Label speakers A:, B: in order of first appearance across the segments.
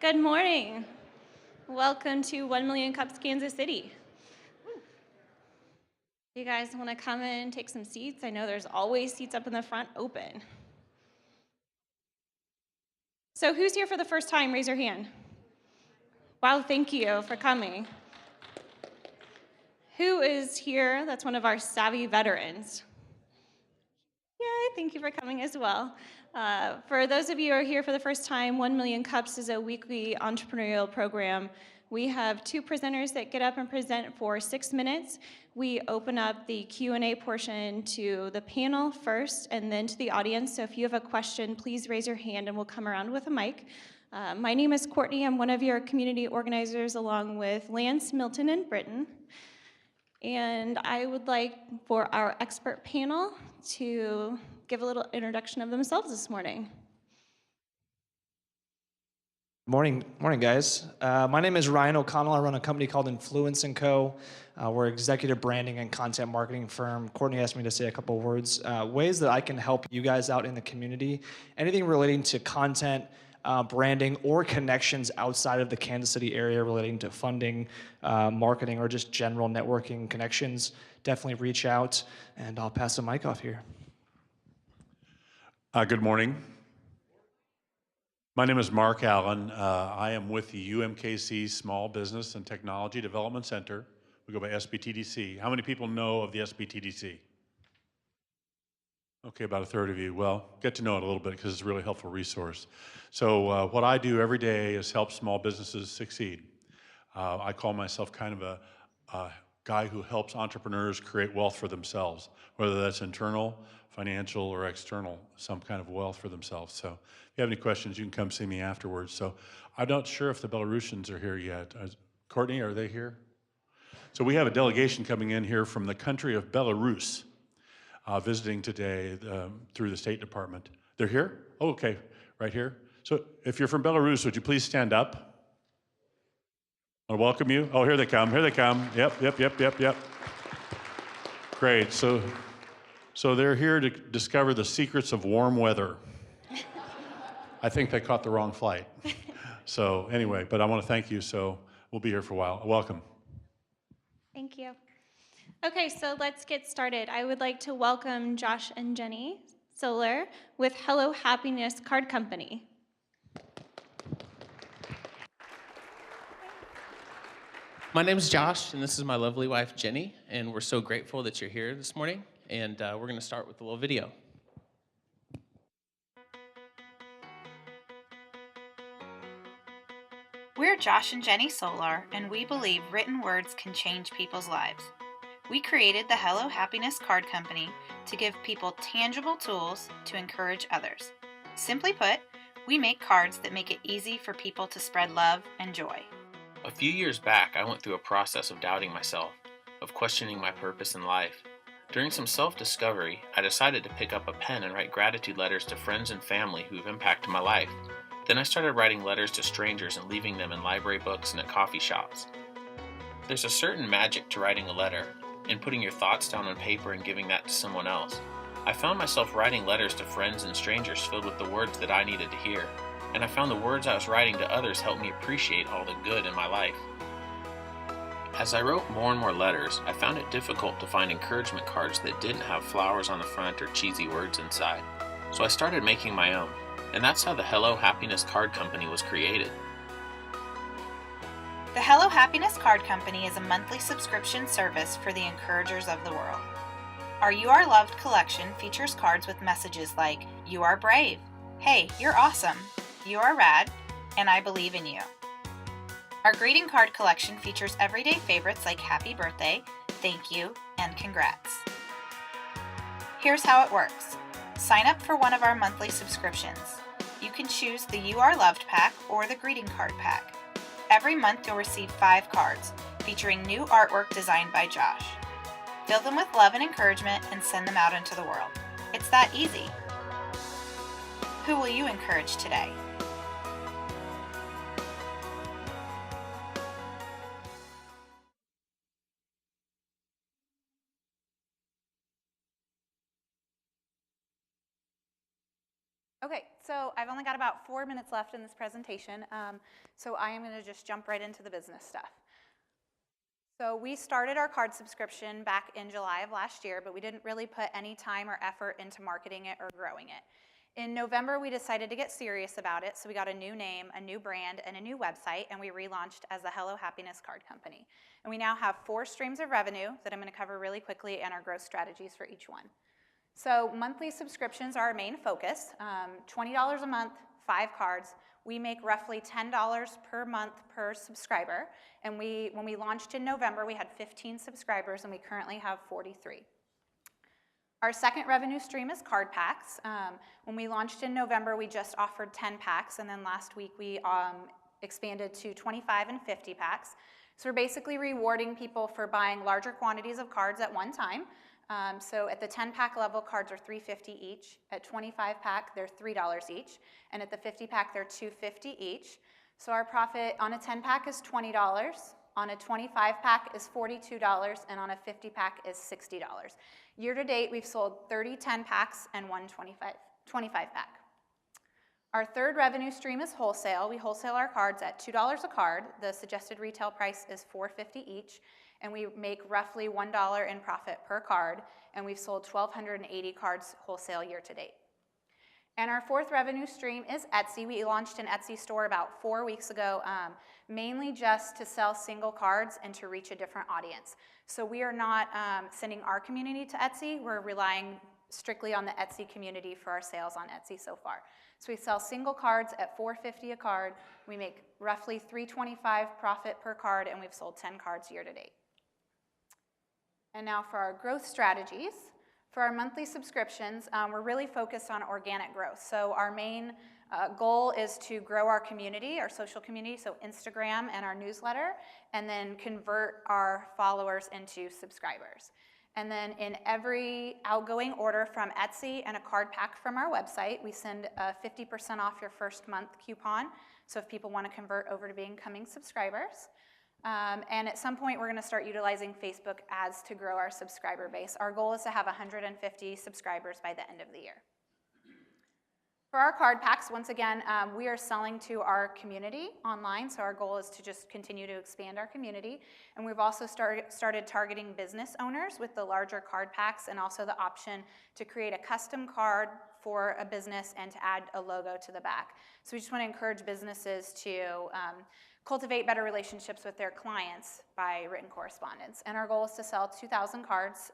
A: Good morning. Welcome to 1 Million Cups Kansas City. You guys want to come in and take some seats? I know there's always seats up in the front open. So who's here for the first time? Raise your hand. Wow, thank you for coming. Who is here that's one of our savvy veterans? Yay, thank you for coming as well. For those of you who are here for the first time, 1 Million Cups is a weekly entrepreneurial program. We have two presenters that get up and present for 6 minutes. We open up the Q&A portion to the panel first and then to the audience. So if you have a question, please raise your hand and we'll come around with a mic. My name is Courtney. I'm one of your community organizers along with Lance, Milton, and Britton. And I would like for our expert panel to give a little introduction of themselves this morning.
B: Morning, guys. My name is Ryan O'Connell. I run a company called Influence & Co. We're an executive branding and content marketing firm. Courtney asked me to say a couple of words. Ways that I can help you guys out in the community. Anything relating to content, branding, or connections outside of the Kansas City area relating to funding, marketing, or just general networking connections, definitely reach out, and I'll pass the mic off here.
C: Good morning. My name is Mark Allen. I am with the UMKC Small Business and Technology Development Center. We go by SBTDC. How many people know of the SBTDC? Okay, about a third of you. Well, get to know it a little bit because it's a really helpful resource. So what I do every day is help small businesses succeed. I call myself kind of a guy who helps entrepreneurs create wealth for themselves, whether that's internal, financial, or external, some kind of wealth for themselves. So if you have any questions, you can come see me afterwards. So I'm not sure if the Belarusians are here yet. Courtney, are they here? So we have a delegation coming in here from the country of Belarus, visiting today through the State Department. They're here? Oh, okay, right here. So if you're from Belarus, would you please stand up? I welcome you. Oh, here they come, here they come. Yep. Great, so they're here to discover the secrets of warm weather. I think they caught the wrong flight. So anyway, but I want to thank you, so we'll be here for a while. Welcome.
A: Thank you. Okay, so let's get started. I would like to welcome Josh and Jenny Solar with Hello Happiness Card Company.
D: My name is Josh, and this is my lovely wife, Jenny, and we're so grateful that you're here this morning, and we're going to start with a little video.
E: We're Josh and Jenny Solar, and we believe written words can change people's lives. We created the Hello Happiness Card Company to give people tangible tools to encourage others. Simply put, we make cards that make it easy for people to spread love and joy.
D: A few years back, I went through a process of doubting myself, of questioning my purpose in life. During some self-discovery, I decided to pick up a pen and write gratitude letters to friends and family who have impacted my life. Then I started writing letters to strangers and leaving them in library books and at coffee shops. There's a certain magic to writing a letter, in putting your thoughts down on paper and giving that to someone else. I found myself writing letters to friends and strangers filled with the words that I needed to hear, and I found the words I was writing to others helped me appreciate all the good in my life. As I wrote more and more letters, I found it difficult to find encouragement cards that didn't have flowers on the front or cheesy words inside. So I started making my own, and that's how the Hello Happiness Card Company was created.
E: The Hello Happiness Card Company is a monthly subscription service for the encouragers of the world. Our You Are Loved collection features cards with messages like, "You are brave," "Hey, you're awesome," "You are rad," and "I believe in you." Our greeting card collection features everyday favorites like "Happy Birthday," "Thank you," and "Congrats." Here's how it works. Sign up for one of our monthly subscriptions. You can choose the You Are Loved pack or the greeting card pack. Every month you'll receive 5 cards featuring new artwork designed by Josh. Fill them with love and encouragement and send them out into the world. It's that easy. Who will you encourage today? Okay, so I've only got about 4 minutes left in this presentation, so I am going to just jump right into the business stuff. So we started our card subscription back in July of last year, but we didn't really put any time or effort into marketing it or growing it. In November, we decided to get serious about it, so we got a new name, a new brand, and a new website, and we relaunched as the Hello Happiness Card Company. And we now have 4 streams of revenue that I'm going to cover really quickly and our growth strategies for each one. So monthly subscriptions are our main focus, $20 a month, 5 cards. We make roughly $10 per month per subscriber, and when we launched in November, we had 15 subscribers, and we currently have 43. Our second revenue stream is card packs. When we launched in November, we just offered 10 packs, and then last week we expanded to 25 and 50 packs. So we're basically rewarding people for buying larger quantities of cards at one time. So at the 10-pack level, cards are $3.50 each. At 25-pack, they're $3 each. And at the 50-pack, they're $2.50 each. So our profit on a 10-pack is $20, on a 25-pack is $42, and on a 50-pack is $60. Year to date, we've sold 30 10-packs and 1 25-pack. Our third revenue stream is wholesale. We wholesale our cards at $2 a card. The suggested retail price is $4.50 each, and we make roughly $1 in profit per card, and we've sold 1,280 cards wholesale year to date. And our fourth revenue stream is Etsy. We launched an Etsy store about 4 weeks ago, mainly just to sell single cards and to reach a different audience. So we are not sending our community to Etsy. We're relying strictly on the Etsy community for our sales on Etsy so far. So we sell single cards at $4.50 a card. We make roughly $3.25 profit per card, and we've sold 10 cards year to date. And now for our growth strategies. For our monthly subscriptions, we're really focused on organic growth. So our main goal is to grow our community, our social community, so Instagram and our newsletter, and then convert our followers into subscribers. And then in every outgoing order from Etsy and a card pack from our website, we send a 50% off your first month coupon. So if people want to convert over to becoming subscribers. And at some point, we're going to start utilizing Facebook ads to grow our subscriber base. Our goal is to have 150 subscribers by the end of the year. For our card packs, once again, we are selling to our community online, so our goal is to just continue to expand our community. And we've also started targeting business owners with the larger card packs, and also the option to create a custom card for a business and to add a logo to the back. So we just want to encourage businesses to cultivate better relationships with their clients by written correspondence. And our goal is to sell 2,000 cards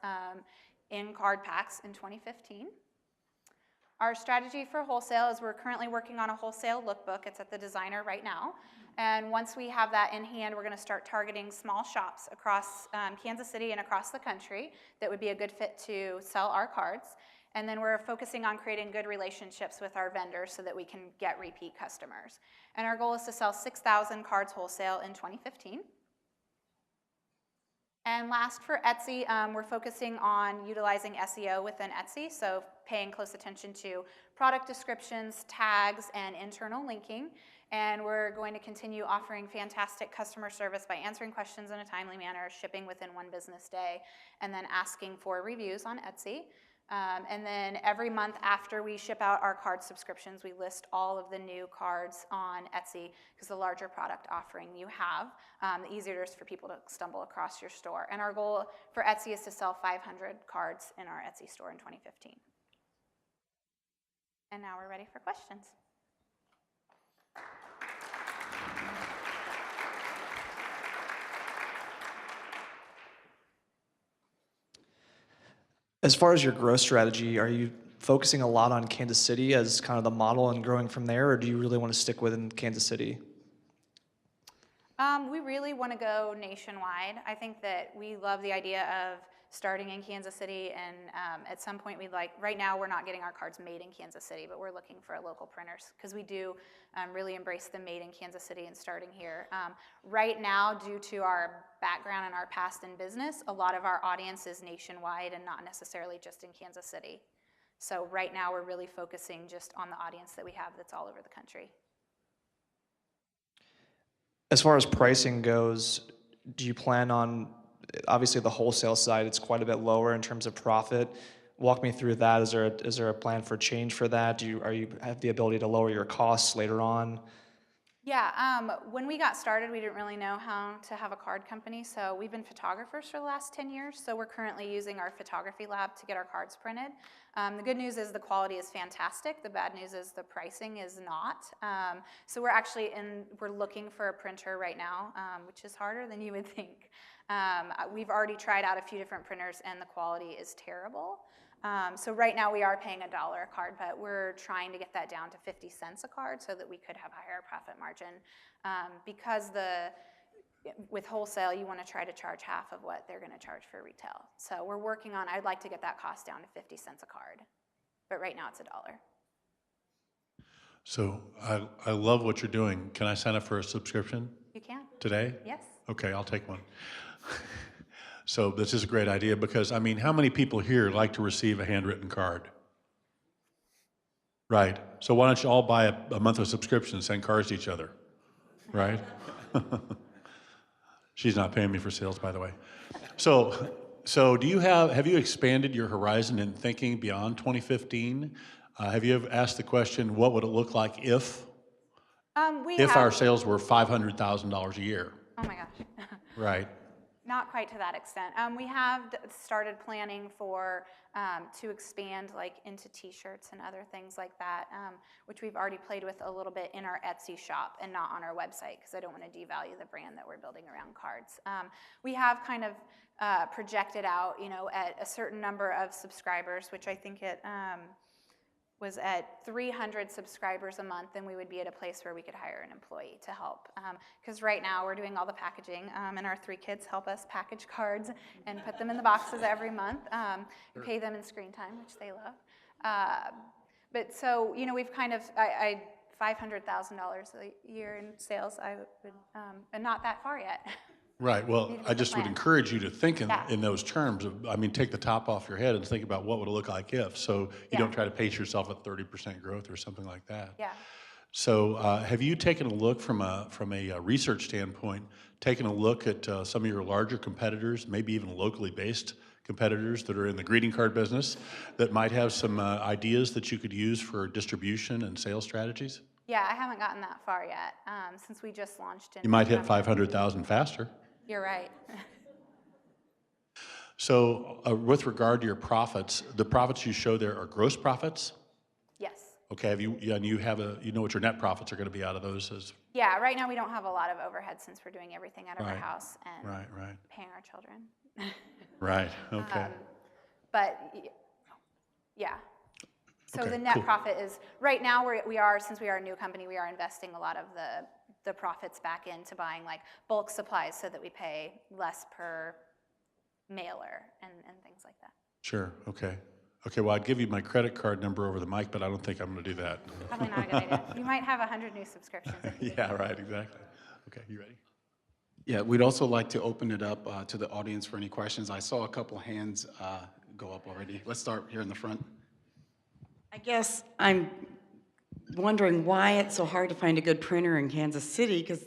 E: in card packs in 2015. Our strategy for wholesale is we're currently working on a wholesale lookbook. It's at the designer right now. And once we have that in hand, we're going to start targeting small shops across Kansas City and across the country that would be a good fit to sell our cards. And then we're focusing on creating good relationships with our vendors so that we can get repeat customers. And our goal is to sell 6,000 cards wholesale in 2015. And last, for Etsy, we're focusing on utilizing SEO within Etsy, so paying close attention to product descriptions, tags, and internal linking. And we're going to continue offering fantastic customer service by answering questions in a timely manner, shipping within 1 business day, and then asking for reviews on Etsy. And then every month after we ship out our card subscriptions, we list all of the new cards on Etsy, because the larger product offering you have, the easier it is for people to stumble across your store. And our goal for Etsy is to sell 500 cards in our Etsy store in 2015. And now we're ready for questions.
B: As far as your growth strategy, are you focusing a lot on Kansas City as kind of the model and growing from there, or do you really want to stick within Kansas City?
E: We really want to go nationwide. I think that we love the idea of starting in Kansas City, and at some point right now we're not getting our cards made in Kansas City, but we're looking for local printers, because we do really embrace the made in Kansas City and starting here. Right now, due to our background and our past in business, a lot of our audience is nationwide and not necessarily just in Kansas City. So right now we're really focusing just on the audience that we have that's all over the country.
B: As far as pricing goes, do you plan on, obviously the wholesale side, it's quite a bit lower in terms of profit. walk me through that. Is there a plan for change for that? Are you have the ability to lower your costs later on?
E: Yeah, when we got started, we didn't really know how to have a card company, so we've been photographers for the last 10 years, so we're currently using our photography lab to get our cards printed. The good news is the quality is fantastic. The bad news is the pricing is not. So we're looking for a printer right now, which is harder than you would think. We've already tried out a few different printers and the quality is terrible. So right now we are paying $1 a card, but we're trying to get that down to 50 cents a card so that we could have a higher profit margin. Because with wholesale, you want to try to charge half of what they're going to charge for retail. So we're working on, I'd like to get that cost down to 50 cents a card, but right now it's $1.
C: So I love what you're doing. Can I sign up for a subscription
E: You can?
C: today?
E: Yes.
C: Okay, I'll take one. So this is a great idea because, I mean, how many people here like to receive a handwritten card? Right. So why don't you all buy a monthly subscription and send cards to each other? Right? She's not paying me for sales, by the way. So have you expanded your horizon in thinking beyond 2015? Have you ever asked the question, what would it look like if our sales were $500,000 a year?
E: Oh my gosh.
C: Right.
E: Not quite to that extent. We have started planning for to expand like into T-shirts and other things like that, which we've already played with a little bit in our Etsy shop and not on our website because I don't want to devalue the brand that we're building around cards. We have kind of projected out, at a certain number of subscribers, which I think it was at 300 subscribers a month, and we would be at a place where we could hire an employee to help. Because right now we're doing all the packaging, and our 3 kids help us package cards and put them in the boxes every month. We pay them in screen time, which they love. But so, we've kind of, $500,000 a year in sales, I would, and not that far yet.
C: Right. Well, I just would encourage you to think
E: Yeah.
C: in those terms of, take the top off your head and think about what would it look like if. So you don't try to pace yourself at 30% growth or something like that.
E: Yeah.
C: So have you taken a look from a research standpoint, taken a look at some of your larger competitors, maybe even locally based competitors that are in the greeting card business that might have some ideas that you could use for distribution and sales strategies?
E: Yeah, I haven't gotten that far yet, since we just launched in
C: You might hit
E: November.
C: 500,000 faster.
E: You're right.
C: So with regard to your profits, the profits you show there are gross profits?
E: Yes.
C: Okay, you know what your net profits are going to be out of those as?
E: Yeah, right now we don't have a lot of overhead since we're doing everything out of our
C: Right.
E: house and
C: Right.
E: paying our children.
C: Right, okay.
E: But yeah. So
C: Okay,
E: the net
C: cool.
E: profit is, right now since we are a new company, we are investing a lot of the profits back into buying like bulk supplies so that we pay less per mailer and things like that.
C: Sure, okay. Okay, well, I'd give you my credit card number over the mic, but I don't think I'm going to do that.
E: Probably not a good idea. You might have 100 new subscriptions. If you do.
C: Yeah, right, exactly. Okay, you ready?
F: Yeah, we'd also like to open it up to the audience for any questions. I saw a couple hands go up already. Let's start here in the front.
G: I guess I'm wondering why it's so hard to find a good printer in Kansas City, because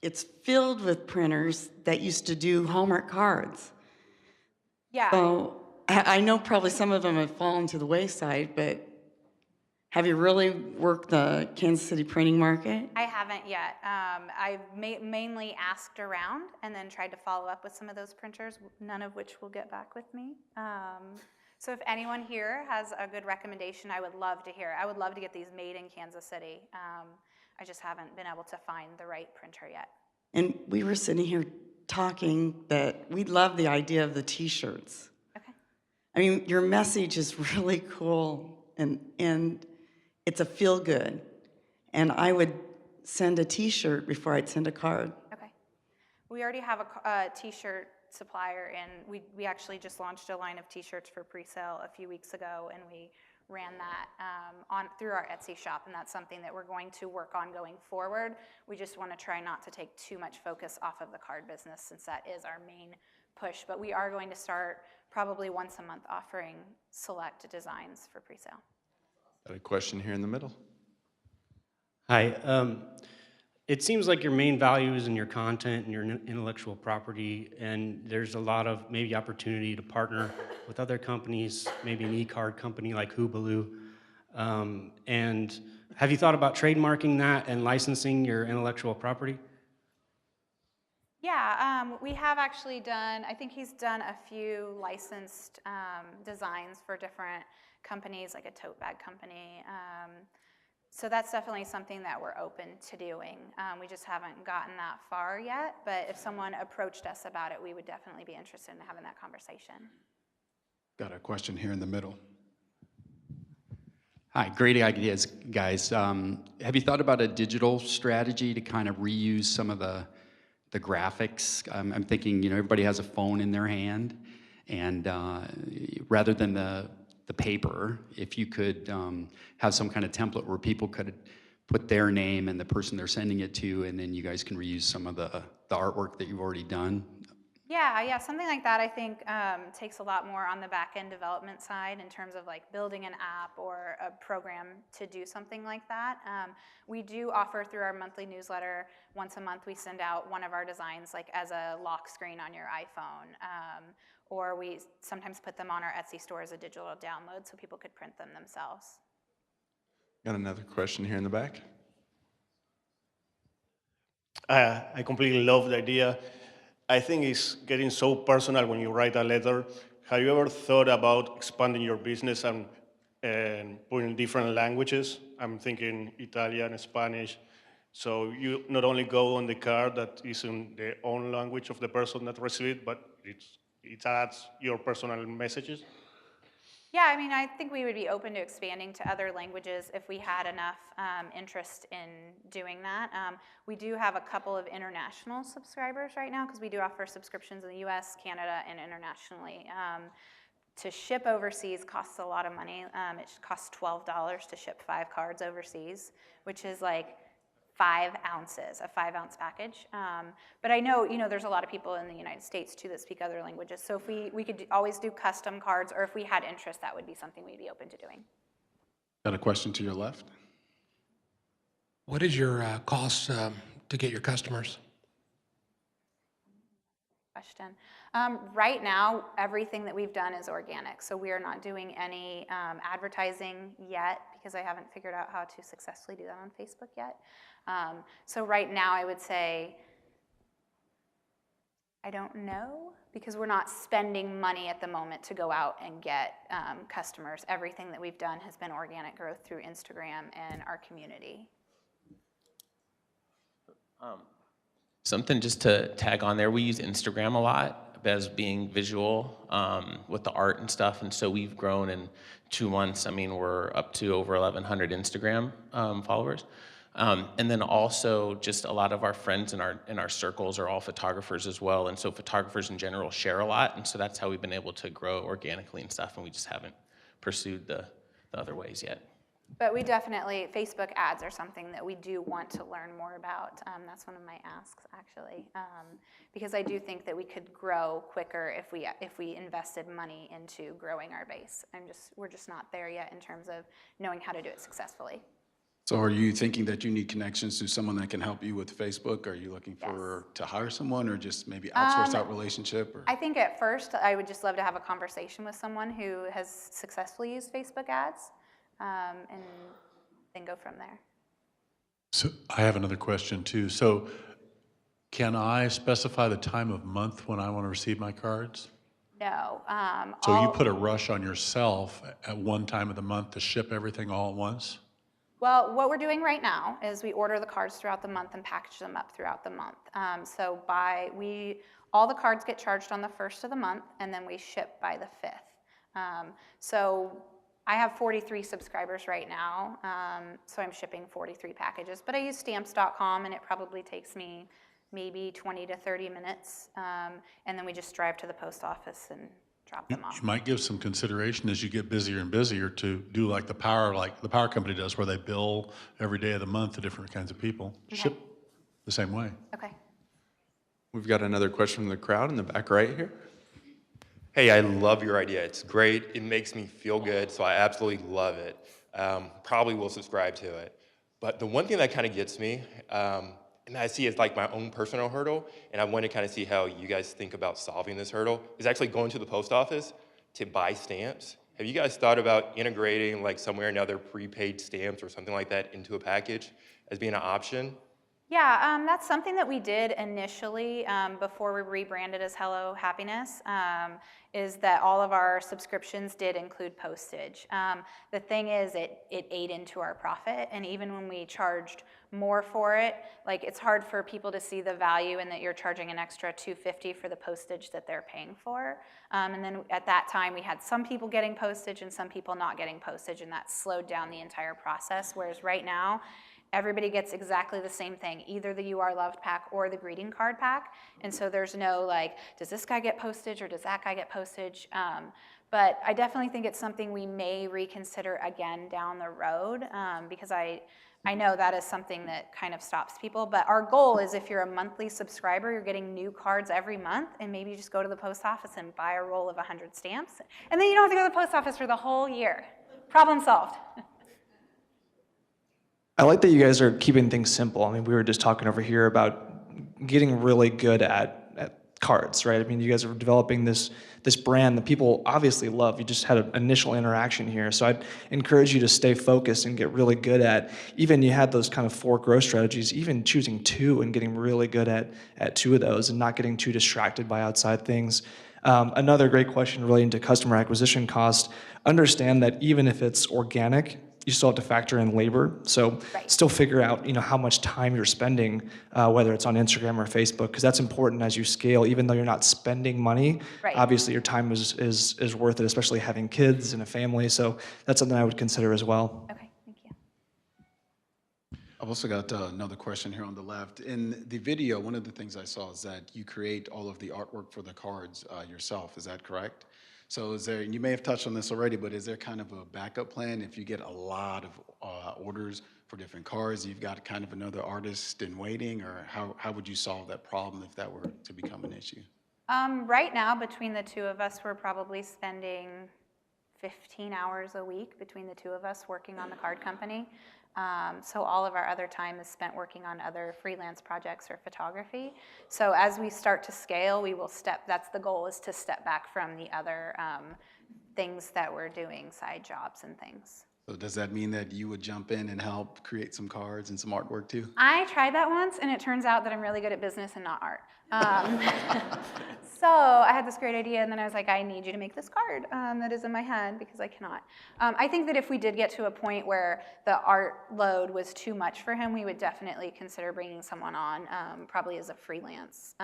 G: it's filled with printers that used to do Hallmark cards.
E: Yeah.
G: So I know probably some of them have fallen to the wayside, but have you really worked the Kansas City printing market?
E: I haven't yet. I've mainly asked around and then tried to follow up with some of those printers, none of which will get back with me. So if anyone here has a good recommendation, I would love to hear it. I would love to get these made in Kansas City. I just haven't been able to find the right printer yet.
G: And we were sitting here talking that we love the idea of the T-shirts.
E: Okay.
G: I mean, your message is really cool, and it's a feel-good. And I would send a T-shirt before I'd send a card.
E: Okay. We already have a T-shirt supplier, and we actually just launched a line of T-shirts for pre-sale a few weeks ago, and we ran that through our Etsy shop, and that's something that we're going to work on going forward. We just want to try not to take too much focus off of the card business since that is our main push, but we are going to start probably once a month offering select designs for pre-sale.
H: Got a question here in the middle.
I: Hi.
H: It seems like your main value is in your content and your intellectual property, and there's a lot of maybe opportunity to partner with other companies, maybe an e-card company like Hoobaloo. And have you thought about trademarking that and licensing your intellectual property?
E: Yeah, we have actually done, I think he's done a few licensed designs for different companies, like a tote bag company. So that's definitely something that we're open to doing. We just haven't gotten that far yet, but if someone approached us about it, we would definitely be interested in having that conversation.
F: Got a question here in the middle.
I: Hi, great ideas, guys. Have you thought about a digital strategy to kind of reuse some of the graphics? I'm thinking, everybody has a phone in their hand, and rather than the paper, if you could have some kind of template where people could put their name and the person they're sending it to, and then you guys can reuse some of the artwork that you've already done.
E: Yeah, something like that I think takes a lot more on the back-end development side in terms of like building an app or a program to do something like that. We do offer through our monthly newsletter, once a month we send out one of our designs like as a lock screen on your iPhone. Or we sometimes put them on our Etsy store as a digital download so people could print them themselves.
J: Got another question here in the back.
K: I completely love the idea. I think it's getting so personal when you write a letter. Have you ever thought about expanding your business and putting different languages? I'm thinking Italian, Spanish. So you not only go on the card that is in the own language of the person that receives it, but it adds your personal messages.
E: Yeah, I mean, I think we would be open to expanding to other languages if we had enough interest in doing that. We do have a couple of international subscribers right now because we do offer subscriptions in the US, Canada, and internationally. To ship overseas costs a lot of money. It costs $12 to ship 5 cards overseas, which is like 5 ounces, a 5-ounce package. But I know, there's a lot of people in the United States too that speak other languages. So if we could always do custom cards, or if we had interest, that would be something we'd be open to doing.
F: Got a question to your left.
L: What is your cost to get your customers?
E: Question. Right now, everything that we've done is organic, so we are not doing any advertising yet because I haven't figured out how to successfully do that on Facebook yet. So right now, I would say, I don't know, because we're not spending money at the moment to go out and get customers. Everything that we've done has been organic growth through Instagram and our community.
D: Something just to tag on there, we use Instagram a lot as being visual with the art and stuff, and so we've grown in 2 months. I mean, we're up to over 1,100 Instagram followers. And then also just a lot of our friends in our circles are all photographers as well, and so photographers in general share a lot, and so that's how we've been able to grow organically and stuff, and we just haven't pursued the other ways yet.
E: But we definitely, Facebook ads are something that we do want to learn more about. That's one of my asks, actually, because I do think that we could grow quicker if we invested money into growing our base. We're just not there yet in terms of knowing how to do it successfully.
F: So are you thinking that you need connections to someone that can help you with Facebook? Are you looking for to hire someone, or just maybe outsource that relationship? Or?
E: I think at first I would just love to have a conversation with someone who has successfully used Facebook ads, and then go from there.
C: So I have another question too. So can I specify the time of month when I want to receive my cards?
E: No.
C: So you put a rush on yourself at one time of the month to ship everything all at once?
E: Well, what we're doing right now is we order the cards throughout the month and package them up throughout the month. So all the cards get charged on the 1st of the month, and then we ship by the 5th. So I have 43 subscribers right now, so I'm shipping 43 packages. But I use stamps.com, and it probably takes me maybe 20 to 30 minutes, and then we just drive to the post office and drop them off.
C: You might give some consideration as you get busier and busier to do like the power company does, where they bill every day of the month to different kinds of people. Okay. Ship the same way.
E: Okay.
J: We've got another question from the crowd in the back right here.
M: Hey, I love your idea. It's great. It makes me feel good, so I absolutely love it. Probably will subscribe to it. But the one thing that kind of gets me and I see it as like my own personal hurdle, and I want to kind of see how you guys think about solving this hurdle. Is actually going to the post office to buy stamps. Have you guys thought about integrating like somewhere another prepaid stamps or something like that into a package as being an option?
E: Yeah, that's something that we did initially before we rebranded as Hello Happiness, is that all of our subscriptions did include postage. The thing is, it ate into our profit, and even when we charged more for it, like it's hard for people to see the value in that you're charging an extra $250 for the postage that they're paying for. And then at that time, we had some people getting postage and some people not getting postage, and that slowed down the entire process, whereas right now, everybody gets exactly the same thing, either the You Are Loved pack or the greeting card pack. And so there's no like, does this guy get postage or does that guy get postage? But I definitely think it's something we may reconsider again down the road because I know that is something that kind of stops people. But our goal is if you're a monthly subscriber, you're getting new cards every month, and maybe you just go to the post office and buy a roll of 100 stamps. And then you don't have to go to the post office for the whole year. Problem solved.
B: I like that you guys are keeping things simple. I mean, we were just talking over here about getting really good at cards, right? I mean, you guys are developing this brand that people obviously love. You just had an initial interaction here. So I'd encourage you to stay focused and get really good at, even you had those kind of 4 growth strategies, even choosing 2 and getting really good at 2 of those and not getting too distracted by outside things. Another great question relating to customer acquisition cost, understand that even if it's organic, you still have to factor in labor. So still figure out, how much time you're spending, whether it's on Instagram or Facebook, because that's important as you scale. Even though you're not spending money, obviously your time is worth it, especially having kids and a family. So that's something I would consider as well.
E: Okay, thank you.
F: I've also got another question here on the left. In the video, one of the things I saw is that you create all of the artwork for the cards yourself. Is that correct? So is there, and you may have touched on this already, but is there kind of a backup plan if you get a lot of orders for different cards, you've got kind of another artist in waiting, or how would you solve that problem if that were to become an issue?
E: Right now, between the 2 of us, we're probably spending 15 hours a week between the 2 of us working on the card company. So all of our other time is spent working on other freelance projects or photography. So as we start to scale, we will that's the goal, is to step back from the other things that we're doing, side jobs and things.
F: So does that mean that you would jump in and help create some cards and some artwork too?
E: I tried that once, and it turns out that I'm really good at business and not art. So I had this great idea, and then I was like, I need you to make this card that is in my head because I cannot. I think that if we did get to a point where the art load was too much for him, we would definitely consider bringing someone on, probably as a freelance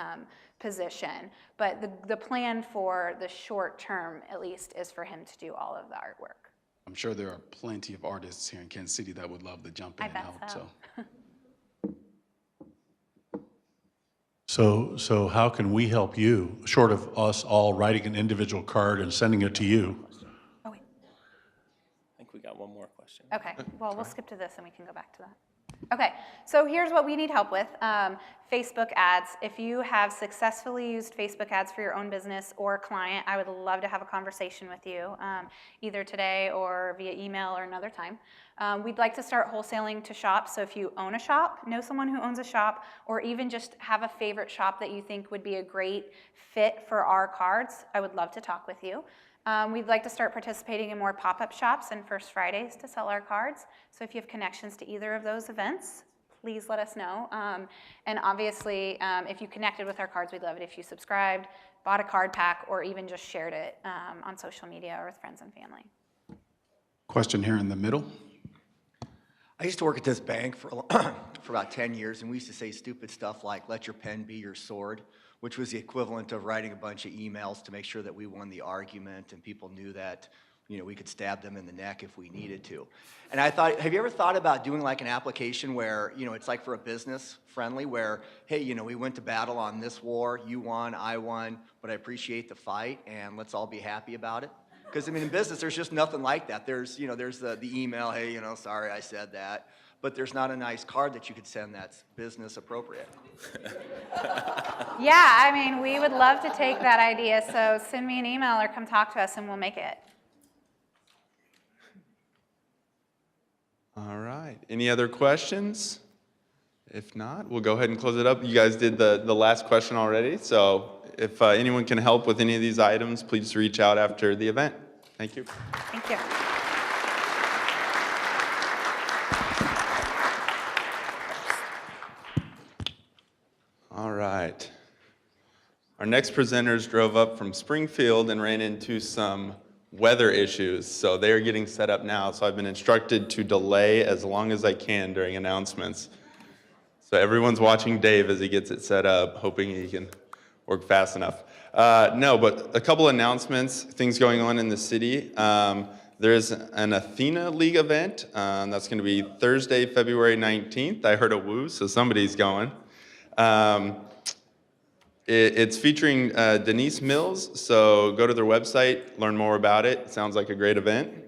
E: position. But the plan for the short term, at least, is for him to do all of the artwork.
F: I'm sure there are plenty of artists here in Kansas City that would love to jump in and help.
C: So how can we help you, short of us all writing an individual card and sending it to you?
E: Oh, wait.
N: I think we got one more question.
E: Okay, well, we'll skip to this and we can go back to that. Okay, so here's what we need help with. Facebook ads. If you have successfully used Facebook ads for your own business or client, I would love to have a conversation with you, either today or via email or another time. We'd like to start wholesaling to shops, so if you own a shop, know someone who owns a shop, or even just have a favorite shop that you think would be a great fit for our cards, I would love to talk with you. We'd like to start participating in more pop-up shops and First Fridays to sell our cards. So if you have connections to either of those events, please let us know. And obviously, if you connected with our cards, we'd love it if you subscribed, bought a card pack, or even just shared it on social media or with friends and family.
F: Question here in the middle.
O: I used to work at this bank for about 10 years, and we used to say stupid stuff like, let your pen be your sword, which was the equivalent of writing a bunch of emails to make sure that we won the argument and people knew that, we could stab them in the neck if we needed to. And I thought, have you ever thought about doing like an application where, it's like for a business friendly where, hey, we went to battle on this war, you won, I won, but I appreciate the fight and let's all be happy about it? Because in business, there's just nothing like that. There's, there's the email, hey, sorry I said that. But there's not a nice card that you could send that's business appropriate.
E: Yeah, we would love to take that idea. So send me an email or come talk to us and we'll make it.
J: All right. Any other questions? If not, we'll go ahead and close it up. You guys did the last question already, so if anyone can help with any of these items, please reach out after the event. Thank you.
E: Thank you.
J: All right. Our next presenters drove up from Springfield and ran into some weather issues, so they are getting set up now. So I've been instructed to delay as long as I can during announcements. So everyone's watching Dave as he gets it set up, hoping he can work fast enough. No, but a couple announcements, things going on in the city. There's an Athena League event. That's going to be Thursday, February 19th. I heard a woo, so somebody's going. It's featuring Denise Mills, so go to their website, learn more about it. It sounds like a great event.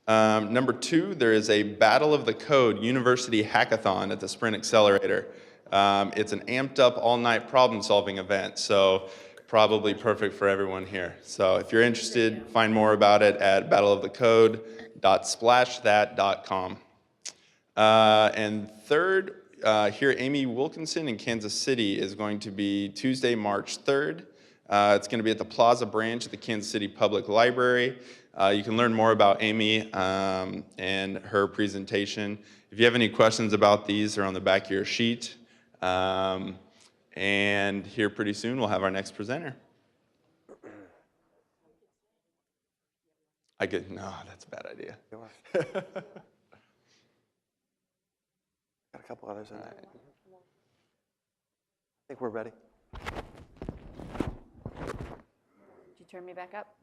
J: Number 2, there is a Battle of the Code University Hackathon at the Sprint Accelerator. It's an amped up all-night problem-solving event, so probably perfect for everyone here. So if you're interested, find more about it at battleofthecode.splashthat.com. And third, here, Amy Wilkinson in Kansas City is going to be Tuesday, March 3rd. It's going to be at the Plaza branch at the Kansas City Public Library. You can learn more about Amy and her presentation. If you have any questions about these, they're on the back of your sheet. And here pretty soon, we'll have our next presenter. No, that's a bad idea.
P: Got a couple others in there. I think we're ready.
Q: Did you turn me back up?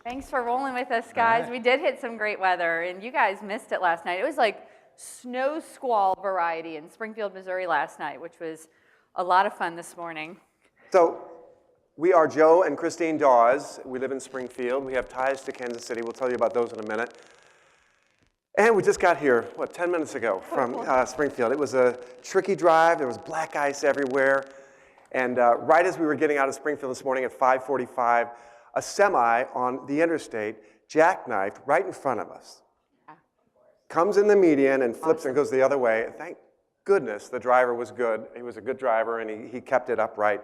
Q: Thanks for rolling with us, guys.
P: Right.
Q: We did hit some great weather, and you guys missed it last night. It was like snow squall variety in Springfield, Missouri last night, which was a lot of fun this morning.
P: So we are Joe and Christine Dawes. We live in Springfield. We have ties to Kansas City. We'll tell you about those in a minute. And we just got here, 10 minutes ago from Springfield. It was a tricky drive. There was black ice everywhere. And right as we were getting out of Springfield this morning at 5:45, a semi on the interstate jackknifed right in front of us. Comes in the median and flips and goes the other way. Thank goodness the driver was good. He was a good driver and he kept it upright.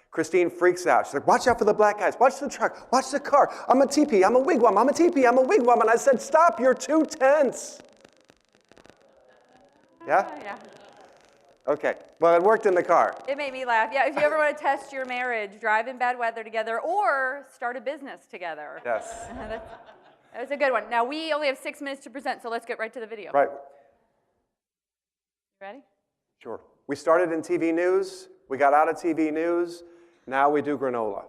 P: Christine freaks out. She's like, watch out for the black guys. Watch the truck. Watch the car. I'm a teepee. I'm a wigwam. I'm a teepee. I'm a wigwam. And I said, stop. You're too tense. Yeah?
Q: Yeah.
P: Okay. Well, it worked in the car.
Q: It made me laugh. Yeah, if you ever want to test your marriage, drive in bad weather together or start a business together.
P: Yes.
Q: That was a good one. Now, we only have 6 minutes to present, so let's get right to the video.
P: Right.
Q: You ready?
P: Sure. We started in TV news. We got out of TV news. Now we do granola.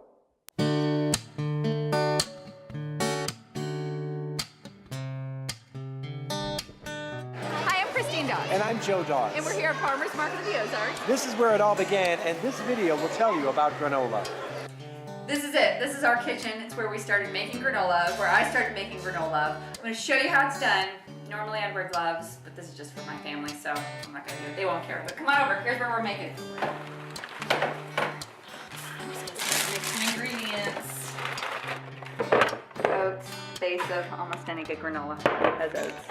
Q: Hi, I'm Christine Dawes.
R: And I'm Joe Dawes.
Q: And we're here at Farmers Market of the Ozarks.
R: This is where it all began, and this video will tell you about granola.
Q: This is it. This is our kitchen. It's where we started making granola, where I started making granola. I'm going to show you how it's done. Normally I'd wear gloves, but this is just for my family, so I'm not going to do it. They won't care. But come on over. Here's where we're making. Mix some ingredients. Oats, base of almost any good granola has oats.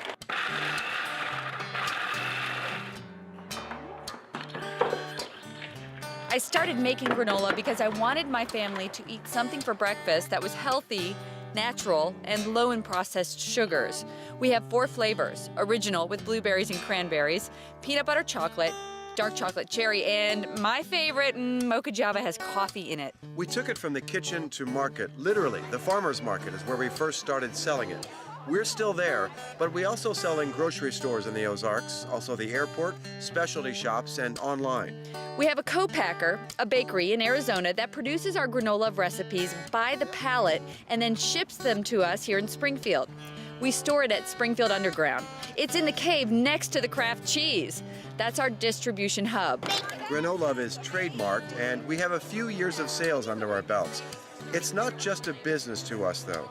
Q: I started making granola because I wanted my family to eat something for breakfast that was healthy, natural, and low in processed sugars. We have 4 flavors: original with blueberries and cranberries, peanut butter chocolate, dark chocolate cherry, and my favorite, mocha java has coffee in it.
S: We took it from the kitchen to market. Literally, the farmer's market is where we first started selling it. We're still there, but we also sell in grocery stores in the Ozarks, also the airport, specialty shops, and online.
Q: We have a co-packer, a bakery in Arizona that produces our granola recipes by the pallet and then ships them to us here in Springfield. We store it at Springfield Underground. It's in the cave next to the Kraft cheese. That's our distribution hub.
S: Granola is trademarked, and we have a few years of sales under our belts. It's not just a business to us, though.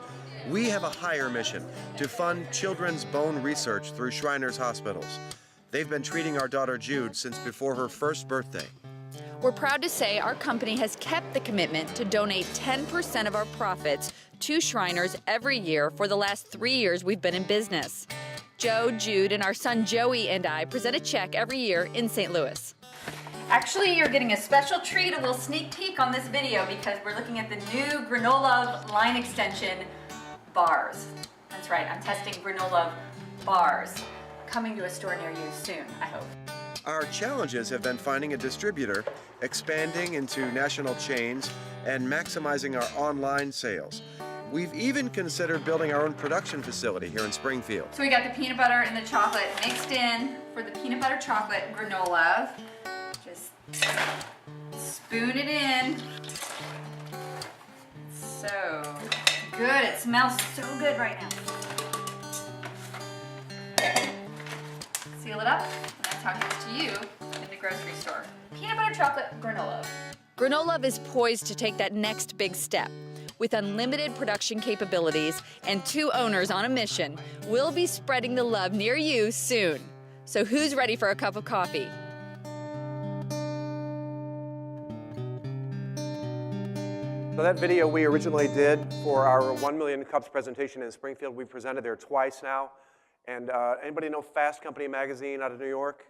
S: We have a higher mission: to fund children's bone research through Shriners Hospitals. They've been treating our daughter Jude since before her first birthday.
Q: We're proud to say our company has kept the commitment to donate 10% of our profits to Shriners every year for the last 3 years we've been in business. Joe, Jude, and our son Joey and I present a check every year in St. Louis.
T: Actually, you're getting a special treat, a little sneak peek on this video because we're looking at the new Granola line extension bars. That's right, I'm testing Granola bars. Coming to a store near you soon, I hope.
S: Our challenges have been finding a distributor, expanding into national chains, and maximizing our online sales. We've even considered building our own production facility here in Springfield.
T: So we got the peanut butter and the chocolate mixed in for the peanut butter chocolate granola. Just spoon it in. So good, it smells so good right now. Seal it up, and I'm talking to you in the grocery store. Peanut butter chocolate granola.
Q: Granola is poised to take that next big step. With unlimited production capabilities and 2 owners on a mission, we'll be spreading the love near you soon. So who's ready for a cup of coffee?
P: So that video we originally did for our 1 Million Cups presentation in Springfield, we've presented there twice now. And anybody know Fast Company magazine out of New York?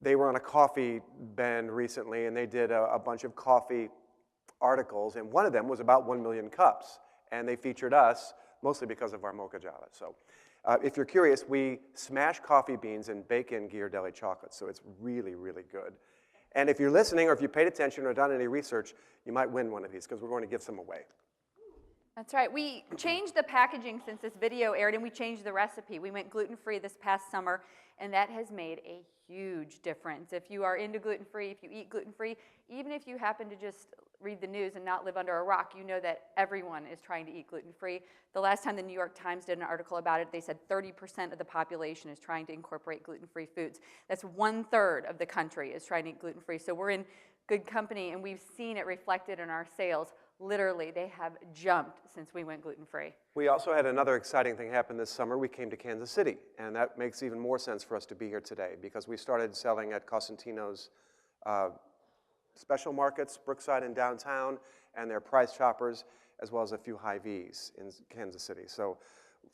P: They were on a coffee bend recently, and they did a bunch of coffee articles, and one of them was about 1 million cups. And they featured us, mostly because of our mocha java. So if you're curious, we smash coffee beans and bake in Ghirardelli chocolate. So it's really, really good. And if you're listening, or if you paid attention or done any research, you might win one of these, because we're going to give some away.
T: That's right. We changed the packaging since this video aired, and we changed the recipe. We went gluten-free this past summer, and that has made a huge difference. If you are into gluten-free, if you eat gluten-free, even if you happen to just read the news and not live under a rock, you know that everyone is trying to eat gluten-free. The last time the New York Times did an article about it, they said 30% of the population is trying to incorporate gluten-free foods. That's 1/3 of the country is trying to eat gluten-free. So we're in good company, and we've seen it reflected in our sales. Literally, they have jumped since we went gluten-free.
P: We also had another exciting thing happen this summer. We came to Kansas City, and that makes even more sense for us to be here today, because we started selling at Cosentino's special markets, Brookside and downtown, and their price choppers, as well as a few Hy-Vees in Kansas City. So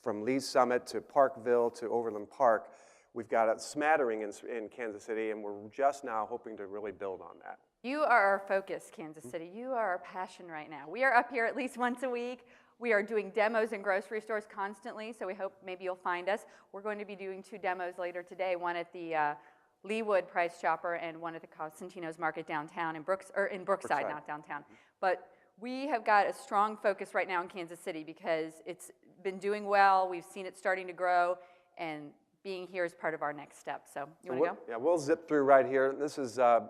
P: from Lee's Summit to Parkville to Overland Park, we've got a smattering in Kansas City, and we're just now hoping to really build on that.
T: You are our focus, Kansas City. You are our passion right now. We are up here at least once a week. We are doing demos in grocery stores constantly, so we hope maybe you'll find us. We're going to be doing 2 demos later today, one at the Leewood Price Chopper and one at the Cosentino's Market downtown in Brookside, not downtown. But we have got a strong focus right now in Kansas City because it's been doing well. We've seen it starting to grow, and being here is part of our next step. So you want to go?
P: Yeah, we'll zip through right here. This is a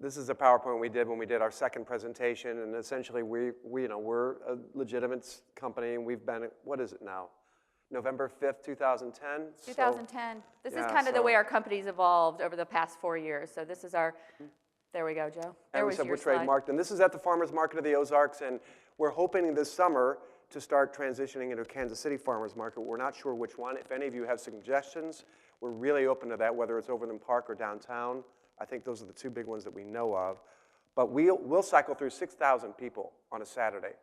P: PowerPoint we did when we did our second presentation, and essentially we're a legitimate company, and we've been, what is it now? November 5th, 2010?
T: 2010. This is
P: yeah,
T: kind of the way our company's evolved over the past 4 years. So this is our, there we go, Joe. There
P: And we
T: was
P: said
T: your
P: we're
T: slide.
P: trademarked, and this is at the Farmers Market of the Ozarks, and we're hoping this summer to start transitioning into a Kansas City Farmers Market. We're not sure which one. If any of you have suggestions, we're really open to that, whether it's Overland Park or downtown. I think those are the 2 big ones that we know of. But we'll cycle through 6,000 people on a Saturday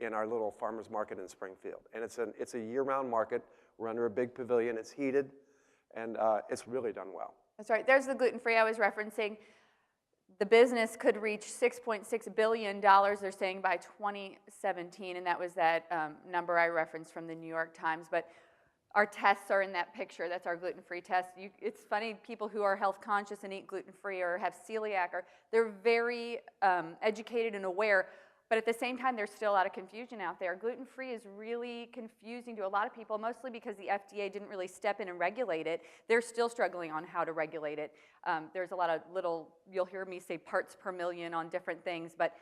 P: in our little farmers market in Springfield. And it's a year-round market. We're under a big pavilion. It's heated, and it's really done well.
T: That's right. There's the gluten-free I was referencing. The business could reach $6.6 billion, they're saying, by 2017, and that was that number I referenced from the New York Times. But our tests are in that picture. That's our gluten-free test. It's funny, people who are health conscious and eat gluten-free or have celiac, they're very educated and aware, but at the same time, there's still a lot of confusion out there. Gluten-free is really confusing to a lot of people, mostly because the FDA didn't really step in and regulate it. They're still struggling on how to regulate it. There's a lot of you'll hear me say parts per million on different things, but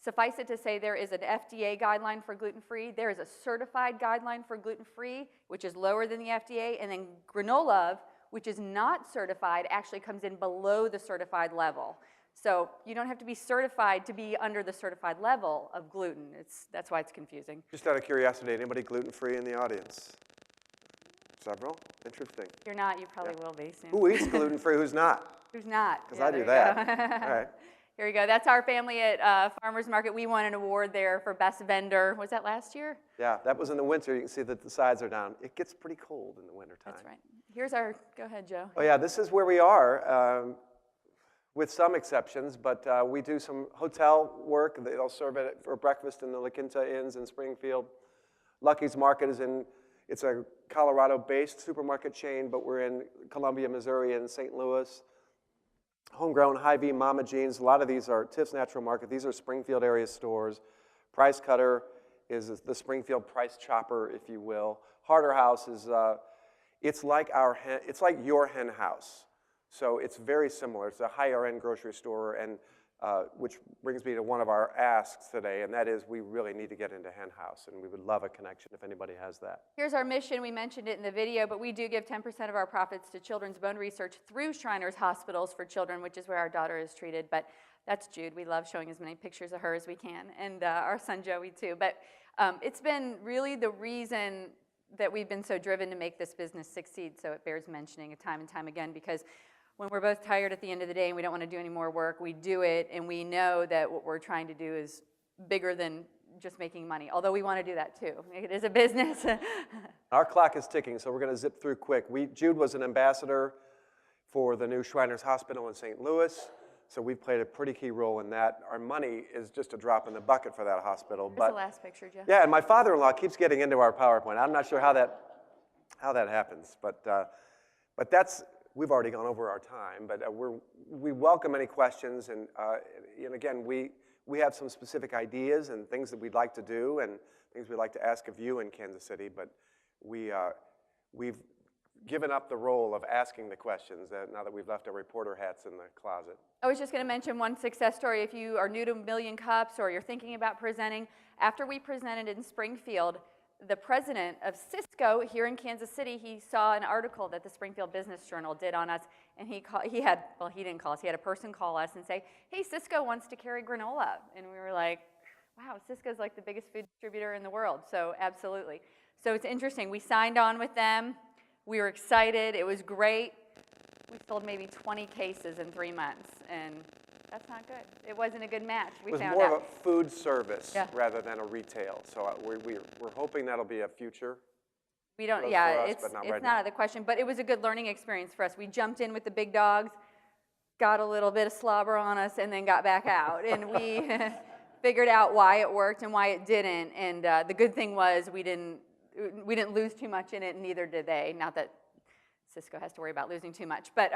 T: suffice it to say, there is an FDA guideline for gluten-free. There is a certified guideline for gluten-free, which is lower than the FDA. And then granola, which is not certified, actually comes in below the certified level. So you don't have to be certified to be under the certified level of gluten. That's why it's confusing.
P: Just out of curiosity, anybody gluten-free in the audience? Several? Interesting.
T: If you're not, you probably will be soon.
P: Who eats gluten-free, who's not?
T: Who's not?
P: Because
T: Yeah,
P: I do
T: there you
P: that.
T: go.
P: All right.
T: Here we go. That's our family at Farmers Market. We won an award there for best vendor. Was that last year?
P: Yeah, that was in the winter. You can see that the sides are down. It gets pretty cold in the wintertime.
T: That's right. Here's our, go ahead, Joe.
P: Oh yeah, this is where we are, with some exceptions, but we do some hotel work. They'll serve it for breakfast in the La Quinta Inns in Springfield. Lucky's Market is it's a Colorado-based supermarket chain, but we're in Columbia, Missouri, and St. Louis. Homegrown, Hy-Vee, Mama Jeans, a lot of these are Tiff's Natural Market. These are Springfield area stores. Price Cutter is the Springfield price chopper, if you will. Harder House is, it's like your hen house. So it's very similar. It's a higher end grocery store, and which brings me to one of our asks today, and that is we really need to get into hen house, and we would love a connection if anybody has that.
T: Here's our mission. We mentioned it in the video, but we do give 10% of our profits to children's bone research through Shriners Hospitals for Children, which is where our daughter is treated. But that's Jude. We love showing as many pictures of her as we can, and our son Joey too. But it's been really the reason that we've been so driven to make this business succeed, so it bears mentioning time and time again, because when we're both tired at the end of the day and we don't want to do any more work, we do it, and we know that what we're trying to do is bigger than just making money, although we want to do that too. It is a business.
P: Our clock is ticking, so we're going to zip through quick. Jude was an ambassador for the new Shriners Hospital in St. Louis, so we've played a pretty key role in that. Our money is just a drop in the bucket for that hospital.
T: Here's the last picture, Jeff.
P: Yeah, and my father-in-law keeps getting into our PowerPoint. I'm not sure how that happens, but that's. We've already gone over our time, but we welcome any questions, and again, we have some specific ideas and things that we'd like to do and things we'd like to ask of you in Kansas City, but we've given up the role of asking the questions now that we've left our reporter hats in the closet.
T: I was just going to mention one success story. If you are new to Million Cups or you're thinking about presenting, after we presented in Springfield, the president of Cisco here in Kansas City, he saw an article that the Springfield Business Journal did on us, and he didn't call us, he had a person call us and say, hey, Cisco wants to carry granola. And we were like, wow, Cisco's like the biggest food distributor in the world, so absolutely. So it's interesting, we signed on with them, we were excited, it was great. We sold maybe 20 cases in 3 months, and that's not good. It wasn't a good match.
P: It was more of a food service rather than a retail. So we're hoping that'll be a future.
T: We don't. It's not out of the question. But it was a good learning experience for us. We jumped in with the big dogs, got a little bit of slobber on us, and then got back out. And we figured out why it worked and why it didn't. And the good thing was we didn't lose too much in it, and neither did they. Not that Cisco has to worry about losing too much, but.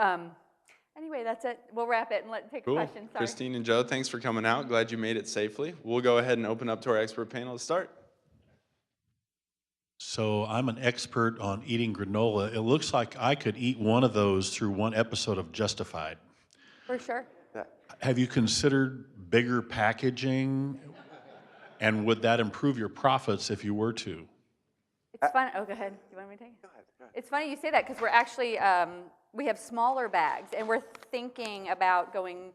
T: Anyway, that's it. We'll wrap it and take a question. Sorry.
J: Christine and Joe, thanks for coming out. Glad you made it safely. We'll go ahead and open up to our expert panel to start.
C: So I'm an expert on eating granola. It looks like I could eat one of those through one episode of Justified.
T: For sure.
C: Have you considered bigger packaging? And would that improve your profits if you were to?
T: It's fun. Oh, go ahead. You want me to take it? Go ahead. It's funny you say that because we're actually, we have smaller bags, and we're thinking about going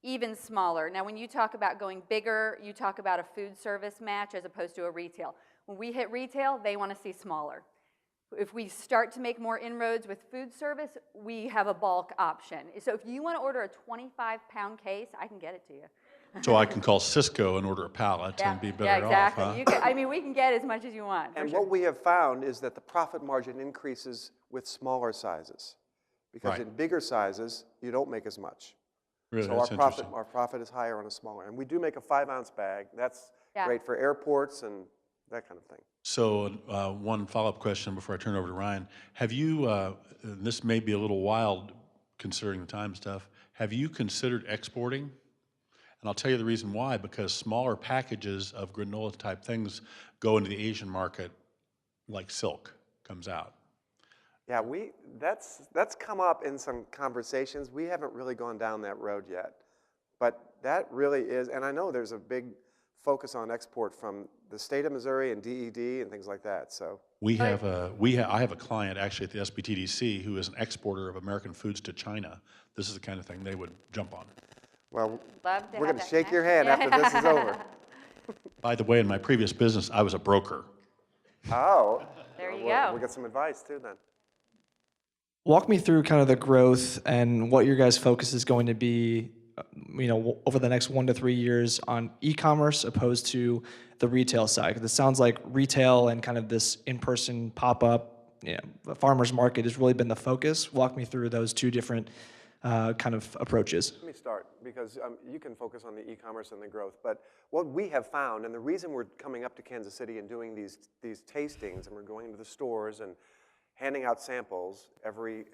T: even smaller. Now, when you talk about going bigger, you talk about a food service match as opposed to a retail. When we hit retail, they want to see smaller. If we start to make more inroads with food service, we have a bulk option. So if you want to order a 25-pound case, I can get it to you.
C: So I can call Cisco and order a pallet and be better
T: exactly.
C: off, huh?
T: You can, we can get as much as you want.
P: And what we have found is that the profit margin increases with smaller sizes. Because in bigger sizes, you don't make as much.
C: Really,
P: so our profit is higher on a smaller. And we do make a 5-ounce bag. That's great for airports and that kind of thing.
C: So one follow-up question before I turn it over to Ryan. Have you, this may be a little wild considering the time stuff, have you considered exporting? And I'll tell you the reason why, because smaller packages of granola type things go into the Asian market like silk comes out.
P: Yeah, that's come up in some conversations. We haven't really gone down that road yet. But that really is, and I know there's a big focus on export from the state of Missouri and DED and things like that. So
C: I have a client actually at the SBTDC who is an exporter of American foods to China. This is the kind of thing they would jump on.
P: Well, we're going to shake your hand after this is over.
C: By the way, in my previous business, I was a broker.
P: Oh.
T: There you go.
P: We'll get some advice too then.
B: Walk me through kind of the growth and what your guys' focus is going to be over the next 1 to 3 years on e-commerce opposed to the retail side? Because it sounds like retail and kind of this in-person pop-up, the farmer's market has really been the focus. Walk me through those two different kind of approaches.
P: Let me start, because you can focus on the e-commerce and the growth. But what we have found, and the reason we're coming up to Kansas City and doing these tastings, and we're going to the stores and handing out samples every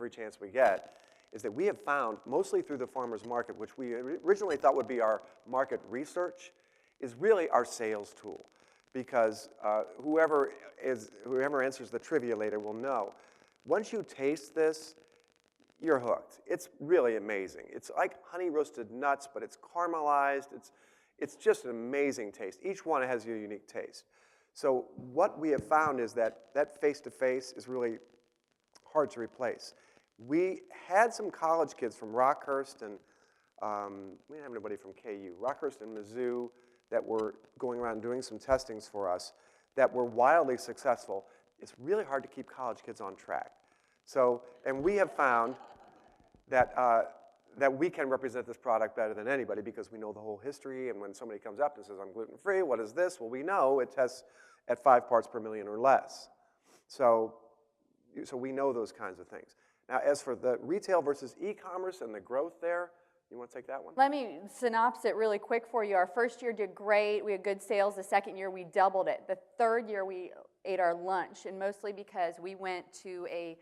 P: chance we get, is that we have found, mostly through the farmer's market, which we originally thought would be our market research, is really our sales tool. Because whoever answers the trivia later will know. Once you taste this, you're hooked. It's really amazing. It's like honey roasted nuts, but it's caramelized. It's just an amazing taste. Each one has a unique taste. So what we have found is that face-to-face is really hard to replace. We had some college kids from Rockhurst and we didn't have anybody from KU. Rockhurst and Mizzou that were going around doing some testings for us that were wildly successful. It's really hard to keep college kids on track. So, and we have found that we can represent this product better than anybody because we know the whole history, and when somebody comes up and says, I'm gluten-free, what is this? Well, we know it tests at 5 parts per million or less. So we know those kinds of things. Now, as for the retail versus e-commerce and the growth there, you want to take that one?
T: Let me synopsis it really quick for you. Our first year did great. We had good sales. The second year, we doubled it. The third year, we ate our lunch, and mostly because we went to a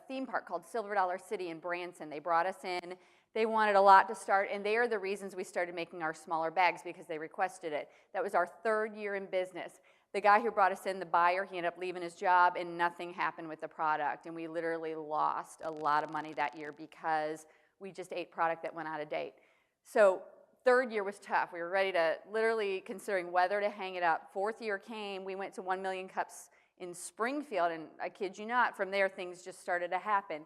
T: theme park called Silver Dollar City in Branson. They brought us in. They wanted a lot to start, and they are the reasons we started making our smaller bags because they requested it. That was our third year in business. The guy who brought us in, the buyer, he ended up leaving his job, and nothing happened with the product, and we literally lost a lot of money that year because we just ate product that went out of date. So third year was tough. We were ready to literally considering whether to hang it up. Fourth year came. We went to 1 million cups in Springfield, and I kid you not, from there things just started to happen.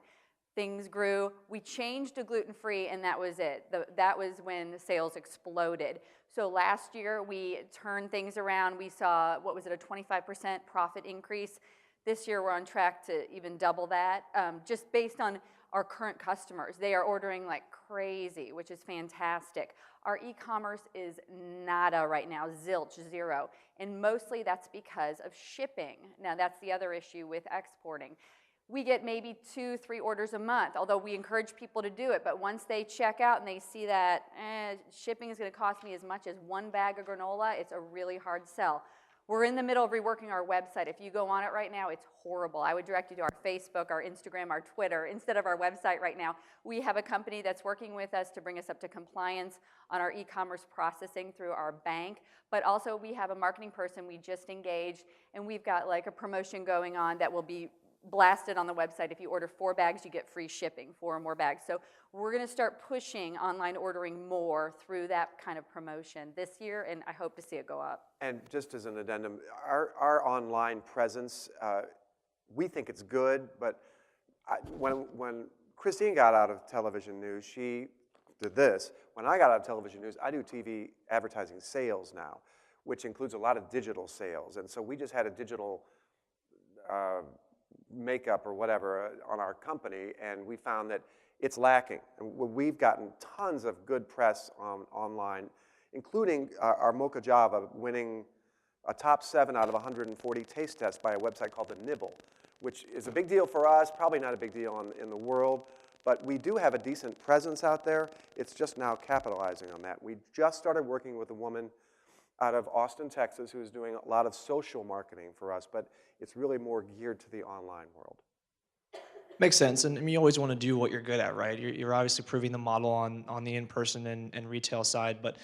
T: Things grew. We changed to gluten-free, and that was it. That was when the sales exploded. So last year we turned things around. We saw, what was it, a 25% profit increase. This year we're on track to even double that, just based on our current customers. They are ordering like crazy, which is fantastic. Our e-commerce is nada right now, zilch, zero. And mostly that's because of shipping. Now that's the other issue with exporting. We get maybe 2-3 orders a month, although we encourage people to do it. But once they check out and they see that shipping is going to cost me as much as 1 bag of granola, it's a really hard sell. We're in the middle of reworking our website. If you go on it right now, it's horrible. I would direct you to our Facebook, our Instagram, our Twitter, instead of our website right now. We have a company that's working with us to bring us up to compliance on our e-commerce processing through our bank. But also we have a marketing person we just engaged, and we've got like a promotion going on that will be blasted on the website. If you order 4 bags, you get free shipping, 4 or more bags. So we're going to start pushing online ordering more through that kind of promotion this year, and I hope to see it go up.
P: And just as an addendum, our online presence, we think it's good, but when Christine got out of television news, she did this. When I got out of television news, I do TV advertising sales now, which includes a lot of digital sales. And so we just had a digital makeup or whatever on our company, and we found that it's lacking. And we've gotten tons of good press online, including our Mocha Java winning a top 7 out of 140 taste tests by a website called The Nibble, which is a big deal for us, probably not a big deal in the world, but we do have a decent presence out there. It's just now capitalizing on that. We just started working with a woman out of Austin, Texas, who's doing a lot of social marketing for us, but it's really more geared to the online world.
B: Makes sense, and I mean, you always want to do what you're good at, right? You're obviously proving the model on the in-person and retail side, but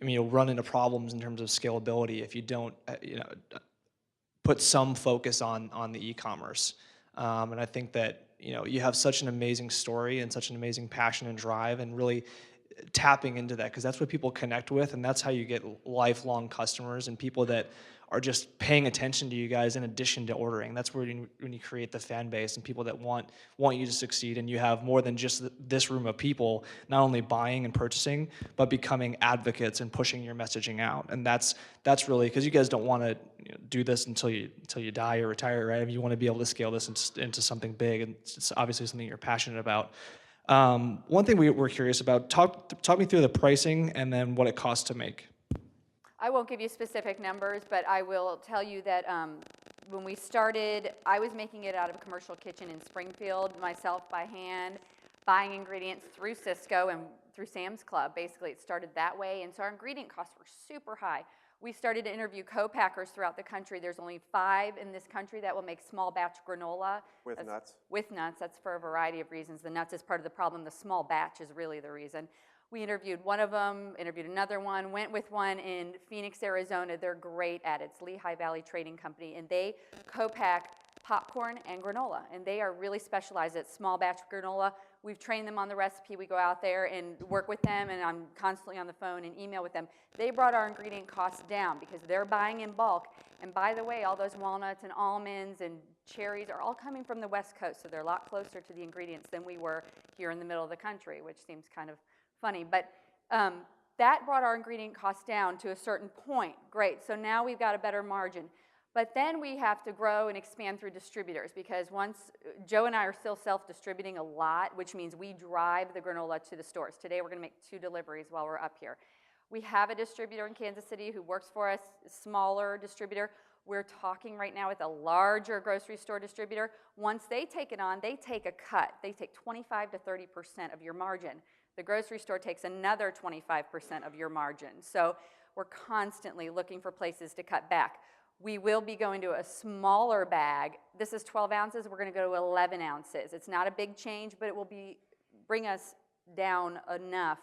B: I mean, you'll run into problems in terms of scalability if you don't, put some focus on the e-commerce. And I think that you have such an amazing story and such an amazing passion and drive, and really tapping into that, because that's what people connect with, and that's how you get lifelong customers and people that are just paying attention to you guys in addition to ordering. That's where when you create the fan base and people that want you to succeed, and you have more than just this room of people not only buying and purchasing, but becoming advocates and pushing your messaging out. And that's really, because you guys don't want to do this until you die or retire, right? I mean, you want to be able to scale this into something big, and it's obviously something you're passionate about. One thing we're curious about, talk me through the pricing and then what it costs to make.
T: I won't give you specific numbers, but I will tell you that when we started, I was making it out of a commercial kitchen in Springfield, myself by hand, buying ingredients through Cisco and through Sam's Club. Basically, it started that way, and so our ingredient costs were super high. We started to interview co-packers throughout the country. There's only 5 in this country that will make small batch granola.
P: With nuts?
T: With nuts. That's for a variety of reasons. The nuts is part of the problem. The small batch is really the reason. We interviewed one of them, interviewed another one, went with one in Phoenix, Arizona. They're great at it. It's Lehigh Valley Trading Company, and they co-pack popcorn and granola, and they are really specialized at small batch granola. We've trained them on the recipe. We go out there and work with them, and I'm constantly on the phone and email with them. They brought our ingredient costs down because they're buying in bulk. And by the way, all those walnuts and almonds and cherries are all coming from the West Coast, so they're a lot closer to the ingredients than we were here in the middle of the country, which seems kind of funny. But that brought our ingredient costs down to a certain point. Great, so now we've got a better margin. But then we have to grow and expand through distributors, because once Joe and I are still self-distributing a lot, which means we drive the granola to the stores. Today we're going to make 2 deliveries while we're up here. We have a distributor in Kansas City who works for us, a smaller distributor. We're talking right now with a larger grocery store distributor. Once they take it on, they take a cut. They take 25 to 30% of your margin. The grocery store takes another 25% of your margin. So we're constantly looking for places to cut back. We will be going to a smaller bag. This is 12 ounces. We're going to go to 11 ounces. It's not a big change, but it will bring us down enough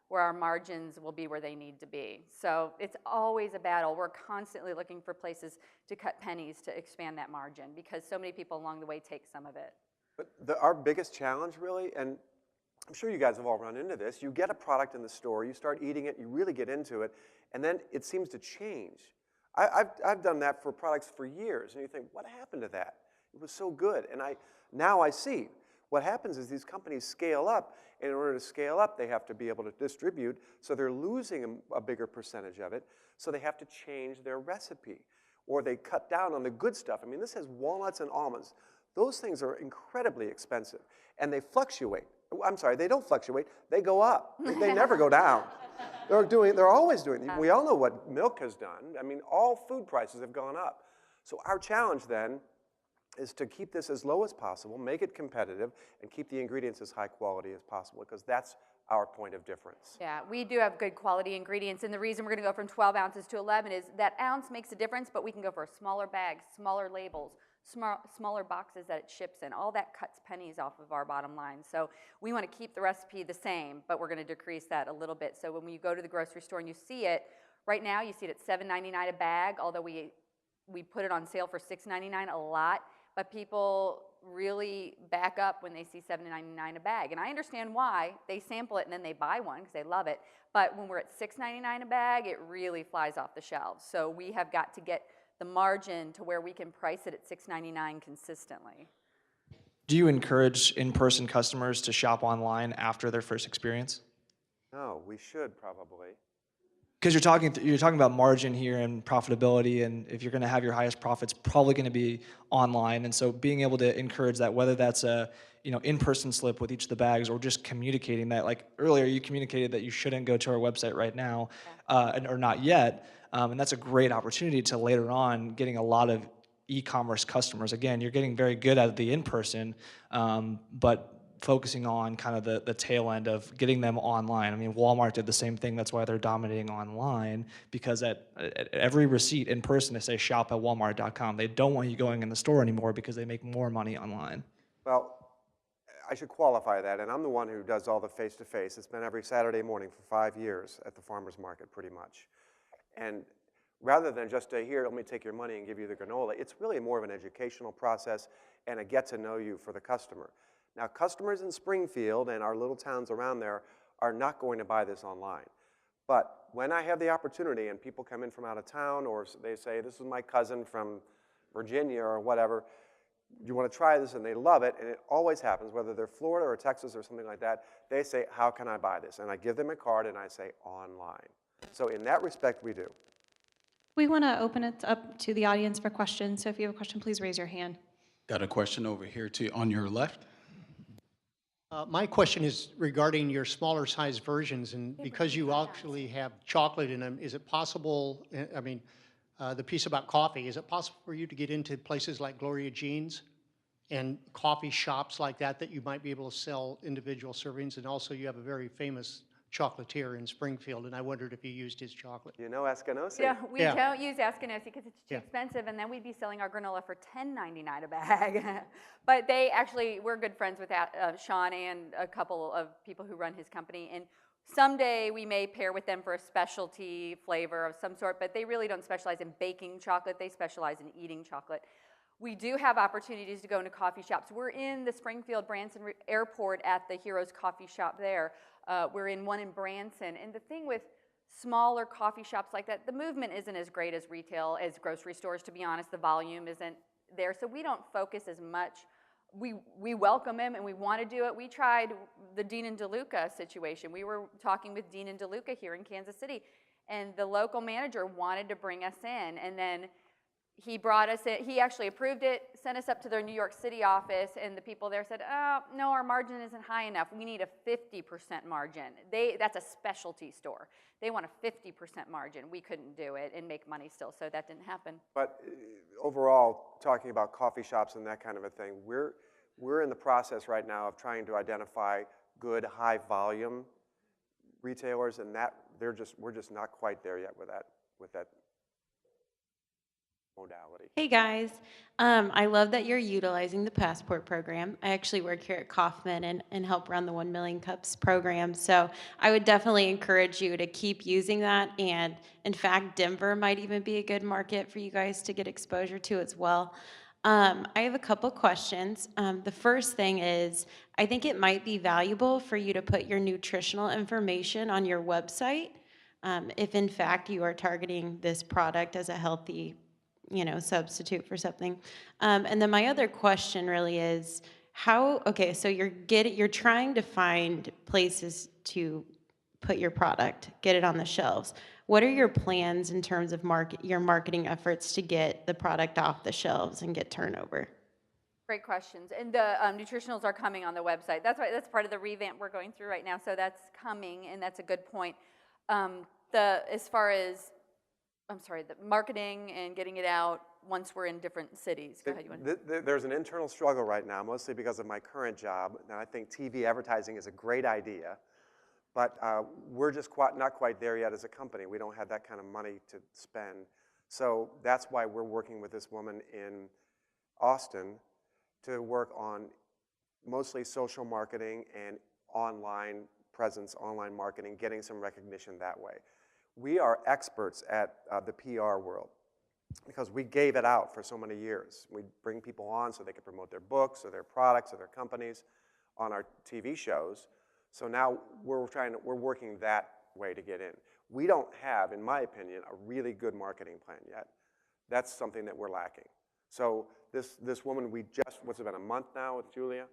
T: where our margins will be where they need to be. So it's always a battle. We're constantly looking for places to cut pennies to expand that margin, because so many people along the way take some of it.
P: But our biggest challenge really, and I'm sure you guys have all run into this, you get a product in the store, you start eating it, you really get into it, and then it seems to change. I've done that for products for years, and you think, what happened to that? It was so good. And now I see. What happens is these companies scale up, and in order to scale up, they have to be able to distribute, so they're losing a bigger percentage of it, so they have to change their recipe, or they cut down on the good stuff. I mean, this has walnuts and almonds. Those things are incredibly expensive, and they fluctuate. I'm sorry, they don't fluctuate, they go up. They never go down. They're always doing it. We all know what milk has done. I mean, all food prices have gone up. So our challenge then is to keep this as low as possible, make it competitive, and keep the ingredients as high quality as possible, because that's our point of difference.
T: Yeah, we do have good quality ingredients, and the reason we're going to go from 12 ounces to 11 is that ounce makes a difference, but we can go for smaller bags, smaller labels, smaller boxes that it ships in. All that cuts pennies off of our bottom line. So we want to keep the recipe the same, but we're going to decrease that a little bit. So when you go to the grocery store and you see it, right now you see it at $7.99 a bag, although we put it on sale for $6.99 a lot, but people really back up when they see $7.99 a bag. And I understand why. They sample it and then they buy one because they love it. But when we're at $6.99 a bag, it really flies off the shelves. So we have got to get the margin to where we can price it at $6.99 consistently.
B: Do you encourage in-person customers to shop online after their first experience?
P: No, we should probably.
B: Because you're talking about margin here and profitability, and if you're going to have your highest profits, probably going to be online. And so being able to encourage that, whether that's a in-person slip with each of the bags, or just communicating that, like earlier you communicated that you shouldn't go to our website right now, or not yet, and that's a great opportunity to later on getting a lot of e-commerce customers. Again, you're getting very good at the in-person, but focusing on kind of the tail end of getting them online. I mean, Walmart did the same thing. That's why they're dominating online, because at every receipt in person, they say shop at walmart.com. They don't want you going in the store anymore because they make more money online.
P: Well, I should qualify that, and I'm the one who does all the face-to-face. It's been every Saturday morning for 5 years at the farmer's market, pretty much. And rather than just here, let me take your money and give you the granola, it's really more of an educational process and a get-to-know-you for the customer. Now, customers in Springfield and our little towns around there are not going to buy this online. But when I have the opportunity and people come in from out of town, or they say, this is my cousin from Virginia or whatever, you want to try this, and they love it, and it always happens, whether they're Florida or Texas or something like that, they say, how can I buy this? And I give them a card and I say, online. So in that respect, we do.
A: We want to open it up to the audience for questions. So if you have a question, please raise your hand.
F: Got a question over here on your left.
U: My question is regarding your smaller size versions, and because you actually have chocolate in them, is it possible, I mean, the piece about coffee, is it possible for you to get into places like Gloria Jean's and coffee shops like that, that you might be able to sell individual servings? And also you have a very famous chocolatier in Springfield, and I wondered if you used his chocolate.
P: You know Eskinosi.
T: Yeah, we don't use Eskinosi because it's too expensive, and then we'd be selling our granola for $10.99 a bag. But they actually, we're good friends with Sean and a couple of people who run his company, and someday we may pair with them for a specialty flavor of some sort, but they really don't specialize in baking chocolate. They specialize in eating chocolate. We do have opportunities to go into coffee shops. We're in the Springfield Branson Airport at the Heroes Coffee Shop there. We're in one in Branson. And the thing with smaller coffee shops like that, the movement isn't as great as retail, as grocery stores, to be honest. The volume isn't there. So we don't focus as much. We welcome him and we want to do it. We tried the Dean and DeLuca situation. We were talking with Dean and DeLuca here in Kansas City, and the local manager wanted to bring us in. And then he brought us in, he actually approved it, sent us up to their New York City office, and the people there said, oh, no, our margin isn't high enough. We need a 50% margin. That's a specialty store. They want a 50% margin. We couldn't do it and make money still, so that didn't happen.
P: But overall, talking about coffee shops and that kind of a thing, we're in the process right now of trying to identify good high volume retailers, and that we're just not quite there yet with that modality.
V: Hey guys, I love that you're utilizing the Passport program. I actually work here at Kauffman and help run the 1 Million Cups program. So I would definitely encourage you to keep using that. And in fact, Denver might even be a good market for you guys to get exposure to as well. I have a couple questions. The first thing is, I think it might be valuable for you to put your nutritional information on your website, if in fact you are targeting this product as a healthy substitute for something. And then my other question really is so you're trying to find places to put your product, get it on the shelves. What are your plans in terms of your marketing efforts to get the product off the shelves and get turnover?
T: Great questions. And the nutritionals are coming on the website. That's part of the revamp we're going through right now. So that's coming, and that's a good point. As far as the marketing and getting it out once we're in different cities. Go ahead,
P: There's an internal struggle right now, mostly because of my current job, and I think TV advertising is a great idea, but we're just not quite there yet as a company. We don't have that kind of money to spend. So that's why we're working with this woman in Austin to work on mostly social marketing and online presence, online marketing, getting some recognition that way. We are experts at the PR world because we gave it out for so many years. We bring people on so they can promote their books or their products or their companies on our TV shows. So now we're working that way to get in. We don't have, in my opinion, a really good marketing plan yet. That's something that we're lacking. So this woman, what's it been, a month now with Julia?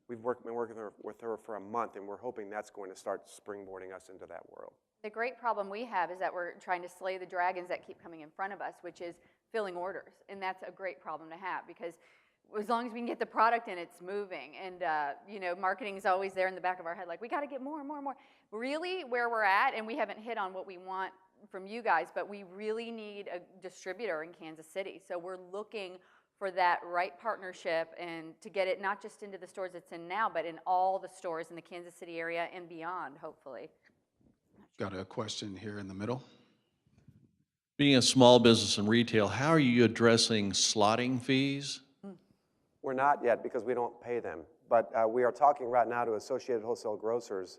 P: We've been working with her for a month, and we're hoping that's going to start springboarding us into that world.
T: The great problem we have is that we're trying to slay the dragons that keep coming in front of us, which is filling orders. And that's a great problem to have because as long as we can get the product in, it's moving. And, marketing is always there in the back of our head, like, we got to get more and more and more. Really, where we're at, and we haven't hit on what we want from you guys, but we really need a distributor in Kansas City. So we're looking for that right partnership and to get it not just into the stores it's in now, but in all the stores in the Kansas City area and beyond, hopefully.
F: Got a question here in the middle.
W: Being a small business and retail, how are you addressing slotting fees?
P: We're not yet because we don't pay them, but we are talking right now to Associated Wholesale Grocers,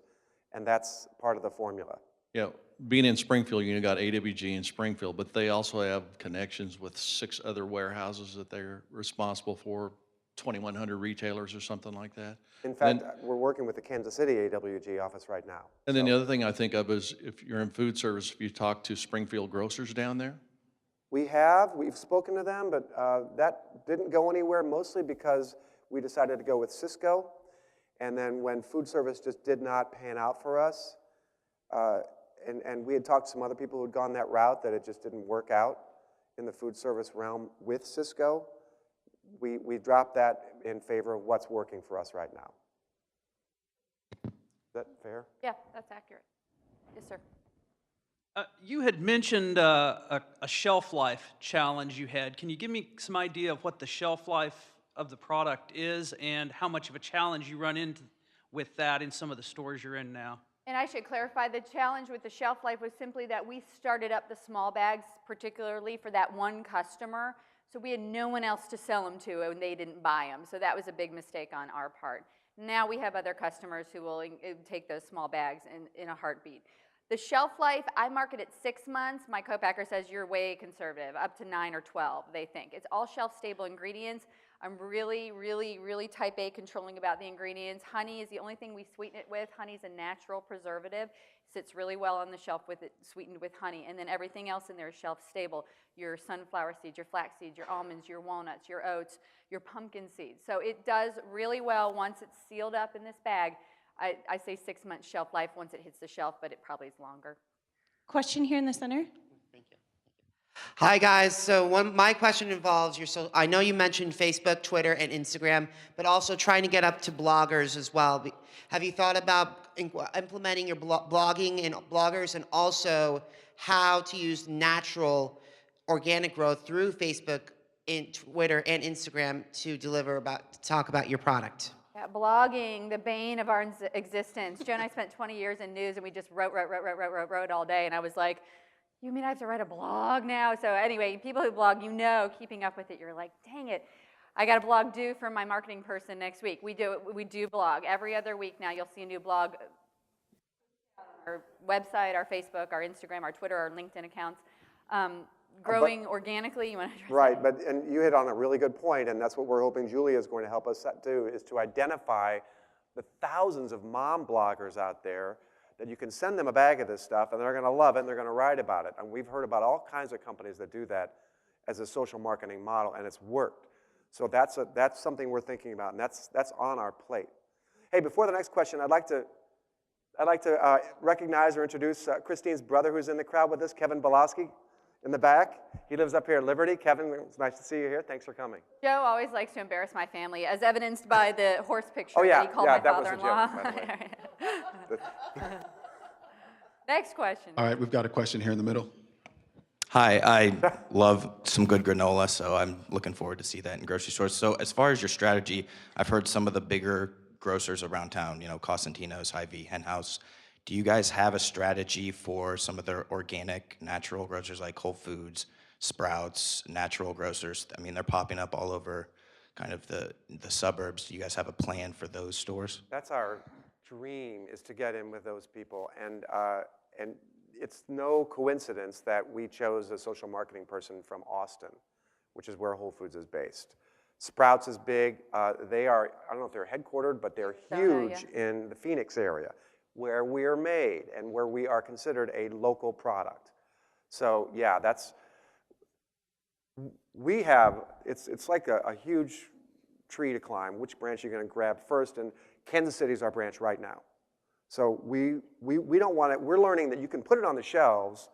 P: and that's part of the formula.
W: Yeah, being in Springfield, got AWG in Springfield, but they also have connections with 6 other warehouses that they're responsible for, 2,100 retailers or something like that.
P: In fact, we're working with the Kansas City AWG office right now.
W: And then the other thing I think of is if you're in food service, if you talk to Springfield grocers down there.
P: We've spoken to them, but that didn't go anywhere, mostly because we decided to go with Cisco. And then when food service just did not pan out for us, and we had talked to some other people who had gone that route, that it just didn't work out in the food service realm with Cisco, we dropped that in favor of what's working for us right now. that fair?
T: Yeah, that's accurate. Yes, sir.
G: You had mentioned a shelf life challenge you had. Can you give me some idea of what the shelf life of the product is and how much of a challenge you run into with that in some of the stores you're in now?
T: And I should clarify, the challenge with the shelf life was simply that we started up the small bags particularly for that one customer. So we had no one else to sell them to, and they didn't buy them. So that was a big mistake on our part. Now we have other customers who will take those small bags in a heartbeat. The shelf life, I market at 6 months. My co-packer says you're way conservative, up to 9 or 12, they think. It's all shelf-stable ingredients. I'm really, really, really type A controlling about the ingredients. Honey is the only thing we sweeten it with. Honey is a natural preservative. Sits really well on the shelf with it sweetened with honey. And then everything else in there is shelf-stable. Your sunflower seeds, your flax seeds, your almonds, your walnuts, your oats, your pumpkin seeds. So it does really well once it's sealed up in this bag. I say 6 months shelf life once it hits the shelf, but it probably is longer.
A: Question here in the center.
H: Hi guys, so my question involves I know you mentioned Facebook, Twitter, and Instagram, but also trying to get up to bloggers as well. Have you thought about implementing your blogging and bloggers, and also how to use natural organic growth through Facebook, and Twitter, and Instagram to talk about your product?
T: Yeah, blogging, the bane of our existence. Joe and I spent 20 years in news, and we just wrote all day, and I was like, you mean I have to write a blog now? So anyway, people who blog, keeping up with it, you're like, dang it. I got a blog due from my marketing person next week. We do blog. Every other week now you'll see a new blog. Our website, our Facebook, our Instagram, our Twitter, our LinkedIn accounts. Growing organically, you want to address
P: Right,
T: that?
P: and you hit on a really good point, and that's what we're hoping Julia is going to help us do, is to identify the thousands of mom bloggers out there that you can send them a bag of this stuff, and they're going to love it, and they're going to write about it. And we've heard about all kinds of companies that do that as a social marketing model, and it's worked. So that's something we're thinking about, and that's on our plate. Hey, before the next question, I'd like to recognize or introduce Christine's brother who's in the crowd with us, Kevin Belaski, in the back. He lives up here at Liberty. Kevin, it's nice to see you here. Thanks for coming.
T: Joe always likes to embarrass my family, as evidenced by the horse picture
P: Oh, yeah,
T: that he called
P: yeah,
T: my
P: that was a
T: father-in-law.
P: joke, by the way.
T: Next question.
F: All right, we've got a question here in the middle.
I: Hi, I love some good granola, so I'm looking forward to see that in grocery stores. So as far as your strategy, I've heard some of the bigger grocers around town, Cosentino's, Hy-Vee, Hen House. Do you guys have a strategy for some of their organic, natural grocers like Whole Foods, Sprouts, natural grocers? I mean, they're popping up all over kind of the suburbs. Do you guys have a plan for those stores?
P: That's our dream, is to get in with those people. And it's no coincidence that we chose a social marketing person from Austin, which is where Whole Foods is based. Sprouts is big. They are, I don't know if they're headquartered, but they're huge in the Phoenix area, where we are made and where we are considered a local product. So yeah, it's like a huge tree to climb. Which branch are you going to grab first? And Kansas City is our branch right now. So we don't want it. We're learning that you can put it on the shelves.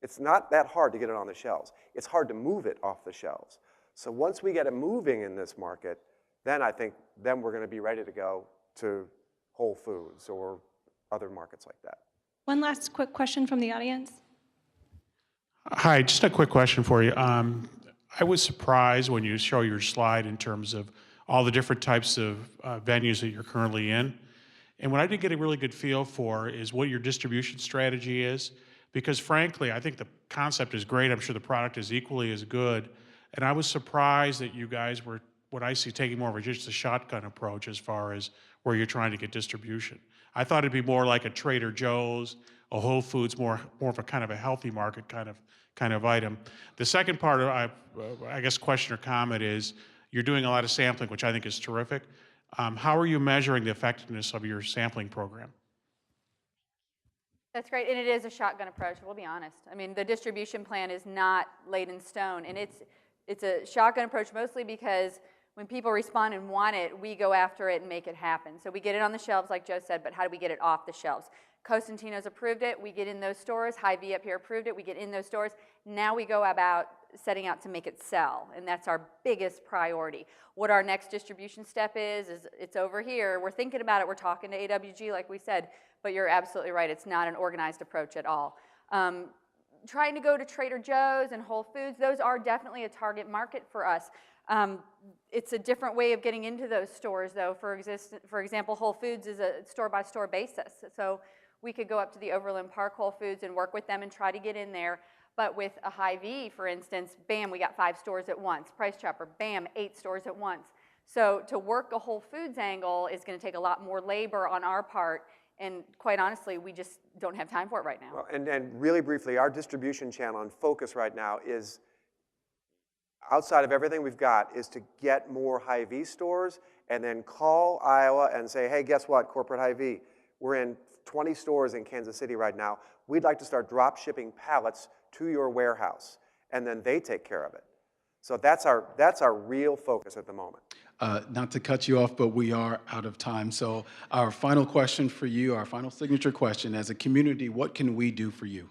P: It's not that hard to get it on the shelves. It's hard to move it off the shelves. So once we get it moving in this market, then I think we're going to be ready to go to Whole Foods or other markets like that.
A: One last quick question from the audience.
X: Hi, just a quick question for you. I was surprised when you show your slide in terms of all the different types of venues that you're currently in. And what I did get a really good feel for is what your distribution strategy is. Because frankly, I think the concept is great. I'm sure the product is equally as good. And I was surprised that you guys were, what I see, taking more of just a shotgun approach as far as where you're trying to get distribution. I thought it'd be more like a Trader Joe's, a Whole Foods, more of a kind of a healthy market kind of item. The second part of, I guess, question or comment is, you're doing a lot of sampling, which I think is terrific. How are you measuring the effectiveness of your sampling program?
T: That's great, and it is a shotgun approach, we'll be honest. I mean, the distribution plan is not laid in stone, and it's a shotgun approach mostly because when people respond and want it, we go after it and make it happen. So we get it on the shelves, like Joe said, but how do we get it off the shelves? Cosentino's approved it, we get in those stores. Hy-Vee up here approved it, we get in those stores. Now we go about setting out to make it sell, and that's our biggest priority. What our next distribution step is it's over here. We're thinking about it. We're talking to AWG, like we said, but you're absolutely right. It's not an organized approach at all. Trying to go to Trader Joe's and Whole Foods, those are definitely a target market for us. It's a different way of getting into those stores, though. For example, Whole Foods is a store-by-store basis. So we could go up to the Overland Park Whole Foods and work with them and try to get in there. But with a Hy-Vee, for instance, bam, we got 5 stores at once. Price Chopper, bam, 8 stores at once. So to work a Whole Foods angle is going to take a lot more labor on our part, and quite honestly, we just don't have time for it right now.
P: Well, and really briefly, our distribution channel and focus right now is, outside of everything we've got, is to get more Hy-Vee stores and then call Iowa and say, hey, guess what, corporate Hy-Vee, we're in 20 stores in Kansas City right now. We'd like to start drop shipping pallets to your warehouse, and then they take care of it. So that's our real focus at the moment.
F: Not to cut you off, but we are out of time. So our final question for you, our final signature question, as a community, what can we do for you?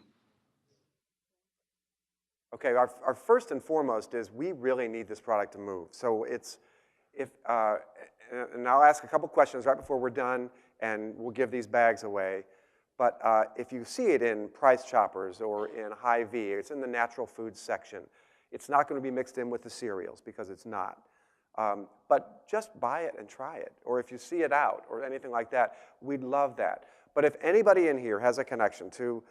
P: Okay, our first and foremost is we really need this product to move. So and I'll ask a couple questions right before we're done, and we'll give these bags away. But if you see it in Price Choppers or in Hy-Vee, it's in the natural foods section. It's not going to be mixed in with the cereals because it's not. But just buy it and try it. Or if you see it out or anything like that, we'd love that. But if anybody in here has a connection to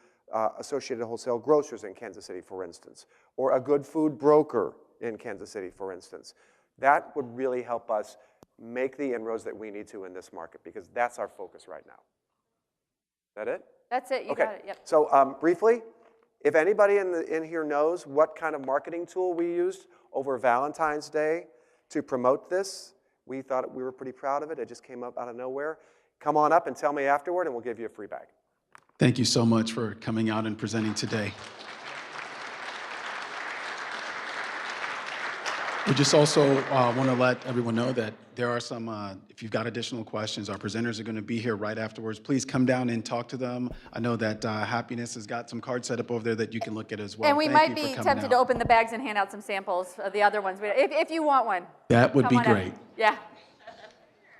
P: Associated Wholesale Grocers in Kansas City, for instance, or a good food broker in Kansas City, for instance, that would really help us make the inroads that we need to in this market, because that's our focus right now. Is that it?
T: That's it. You got it. Yep.
P: So briefly, if anybody in here knows what kind of marketing tool we used over Valentine's Day to promote this, we thought we were pretty proud of it. It just came up out of nowhere. Come on up and tell me afterward, and we'll give you a free bag.
F: Thank you so much for coming out and presenting today. We just also want to let everyone know that there are some, if you've got additional questions, our presenters are going to be here right afterwards. Please come down and talk to them. I know that Happiness has got some cards set up over there that you can look at as well.
T: And we
F: Thank
T: might
F: you
T: be
F: for coming
T: tempted
F: out.
T: to open the bags and hand out some samples of the other ones, if you want one.
F: That would
T: Come
F: be
T: on up.
F: great.
T: Yeah.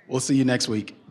F: We'll see you next week.